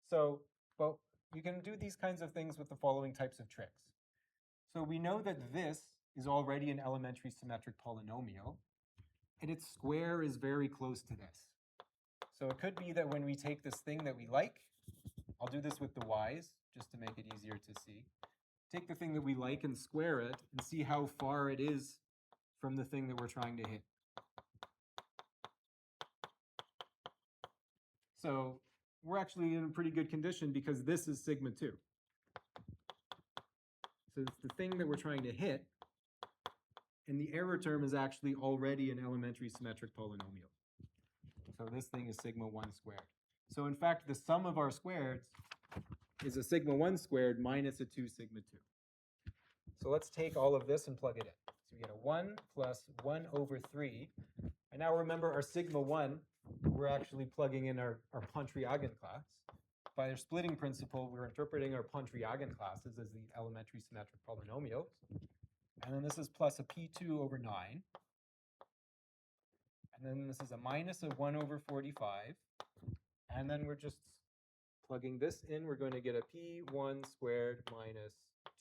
So, well, you can do these kinds of things with the following types of tricks. So we know that this is already an elementary symmetric polynomial, and its square is very close to this. So it could be that when we take this thing that we like, I'll do this with the y's just to make it easier to see. Take the thing that we like and square it and see how far it is from the thing that we're trying to hit. So we're actually in a pretty good condition because this is sigma 2. So it's the thing that we're trying to hit, and the error term is actually already an elementary symmetric polynomial. So this thing is sigma 1 squared. So in fact, the sum of our squareds is a sigma 1 squared minus a 2 sigma 2. So let's take all of this and plug it in. So we get a 1 plus 1 over 3. And now remember our sigma 1, we're actually plugging in our Pontryagin class. By our splitting principle, we're interpreting our Pontryagin classes as the elementary symmetric polynomials. And then this is plus a p2 over 9. And then this is a minus of 1 over 45. And then we're just plugging this in. We're going to get a p1 squared minus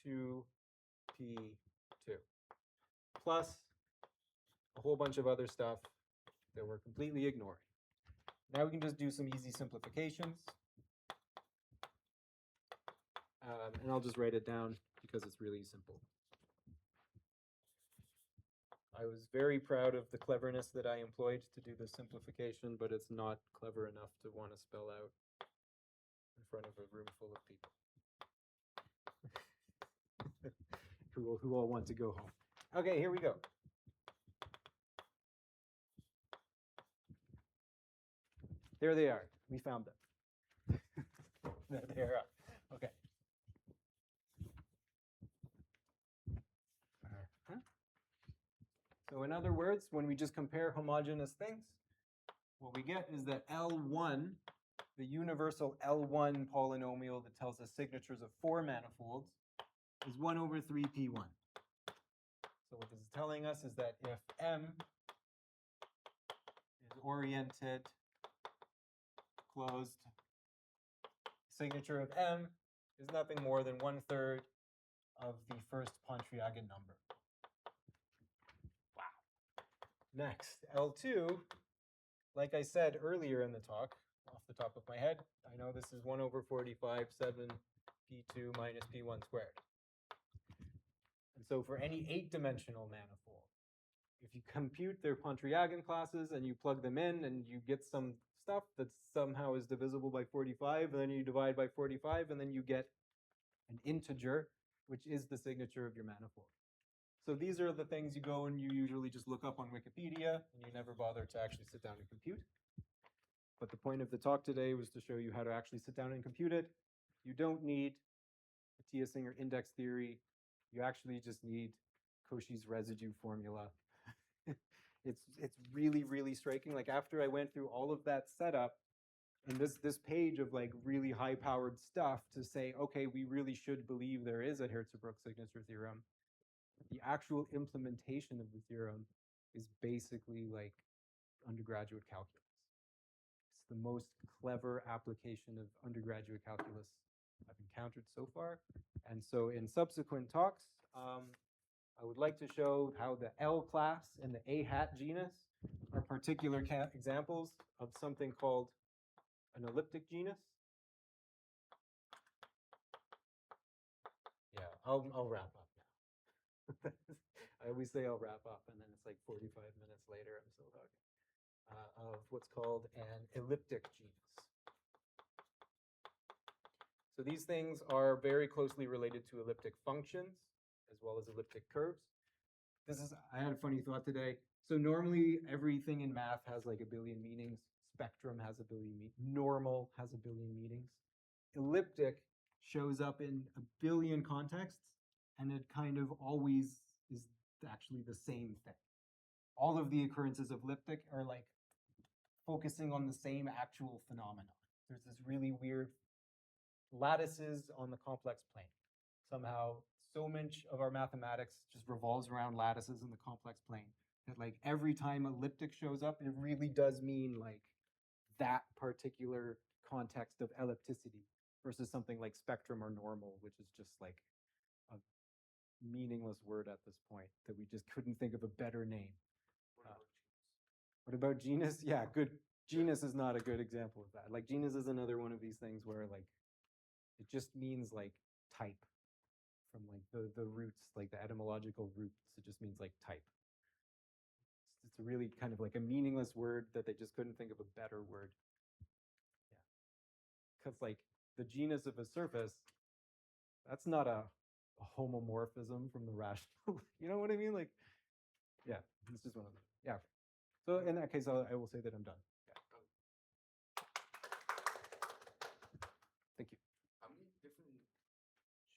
2p2 plus a whole bunch of other stuff that we're completely ignoring. Now we can just do some easy simplifications. And I'll just write it down because it's really simple. I was very proud of the cleverness that I employed to do the simplification, but it's not clever enough to want to spell out in front of a room full of people who all want to go home. Okay, here we go. There they are. We found them. They're up. Okay. So in other words, when we just compare homogeneous things, what we get is that L1, the universal L1 polynomial that tells us signatures of 4 manifolds, is 1 over 3p1. So what this is telling us is that if M is oriented, closed, signature of M is nothing more than 1/3 of the first Pontryagin number. Wow. Next, L2, like I said earlier in the talk, off the top of my head, I know this is 1 over 45, 7 p2 minus p1 squared. And so for any 8-dimensional manifold, if you compute their Pontryagin classes and you plug them in and you get some stuff that somehow is divisible by 45, and then you divide by 45, and then you get an integer, which is the signature of your manifold. So these are the things you go and you usually just look up on Wikipedia, and you never bother to actually sit down and compute. But the point of the talk today was to show you how to actually sit down and compute it. You don't need a T.S. Singer index theory. You actually just need Cauchy's residue formula. It's really, really striking. Like after I went through all of that setup and this page of like really high-powered stuff to say, okay, we really should believe there is a Hirzebruch signature theorem, the actual implementation of the theorem is basically like undergraduate calculus. It's the most clever application of undergraduate calculus I've encountered so far. And so in subsequent talks, I would like to show how the L class and the A hat genus are particular examples of something called an elliptic genus. Yeah, I'll wrap up now. I always say I'll wrap up, and then it's like 45 minutes later, I'm still talking. Of what's called an elliptic genus. So these things are very closely related to elliptic functions as well as elliptic curves. I had a funny thought today. So normally everything in math has like a billion meanings. Spectrum has a billion meanings. Normal has a billion meanings. Elliptic shows up in a billion contexts, and it kind of always is actually the same thing. All of the occurrences of elliptic are like focusing on the same actual phenomenon. There's this really weird lattices on the complex plane. Somehow, so much of our mathematics just revolves around lattices in the complex plane that like every time elliptic shows up, it really does mean like that particular context of ellipticity versus something like spectrum or normal, which is just like a meaningless word at this point that we just couldn't think of a better name. What about genus? Yeah, good. Genus is not a good example of that. Like genus is another one of these things where like it just means like type from like the roots, like the etymological roots. It just means like type. It's a really kind of like a meaningless word that they just couldn't think of a better word. Yeah, because like the genus of a surface, that's not a homomorphism from the rational. You know what I mean? Like, yeah, it's just one of them. Yeah. So in that case, I will say that I'm done. Yeah. Thank you. How many different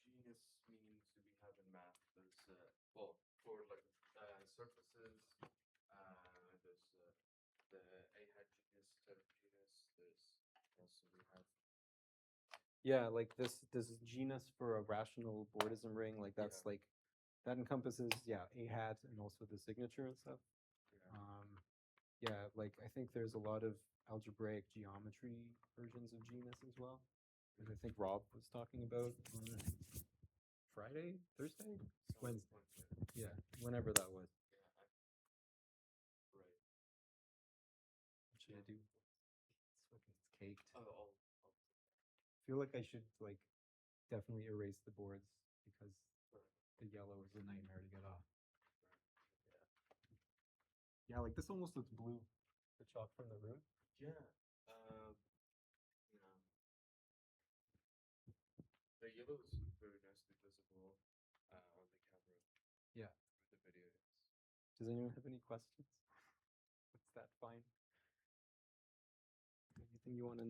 genus meanings do we have in math? There's well, for like surfaces, there's the A hat genus, type genus. There's also we have Yeah, like this genus for a rational bordism ring, like that's like that encompasses a hat and also the signature and stuff. Yeah, like I think there's a lot of algebraic geometry versions of genus as well, that I think Rob was talking about on Friday, Thursday, Wednesday. Yeah, whenever that was. right. What should I do? It's caked. Oh. I feel like I should like definitely erase the boards because the yellow is a nightmare to get off. Yeah, like this almost looks blue. The chalk from the room. Yeah. The yellow is very nicely visible on the camera. Yeah. The video. Does anyone have any questions? What's that fine? Anything you want to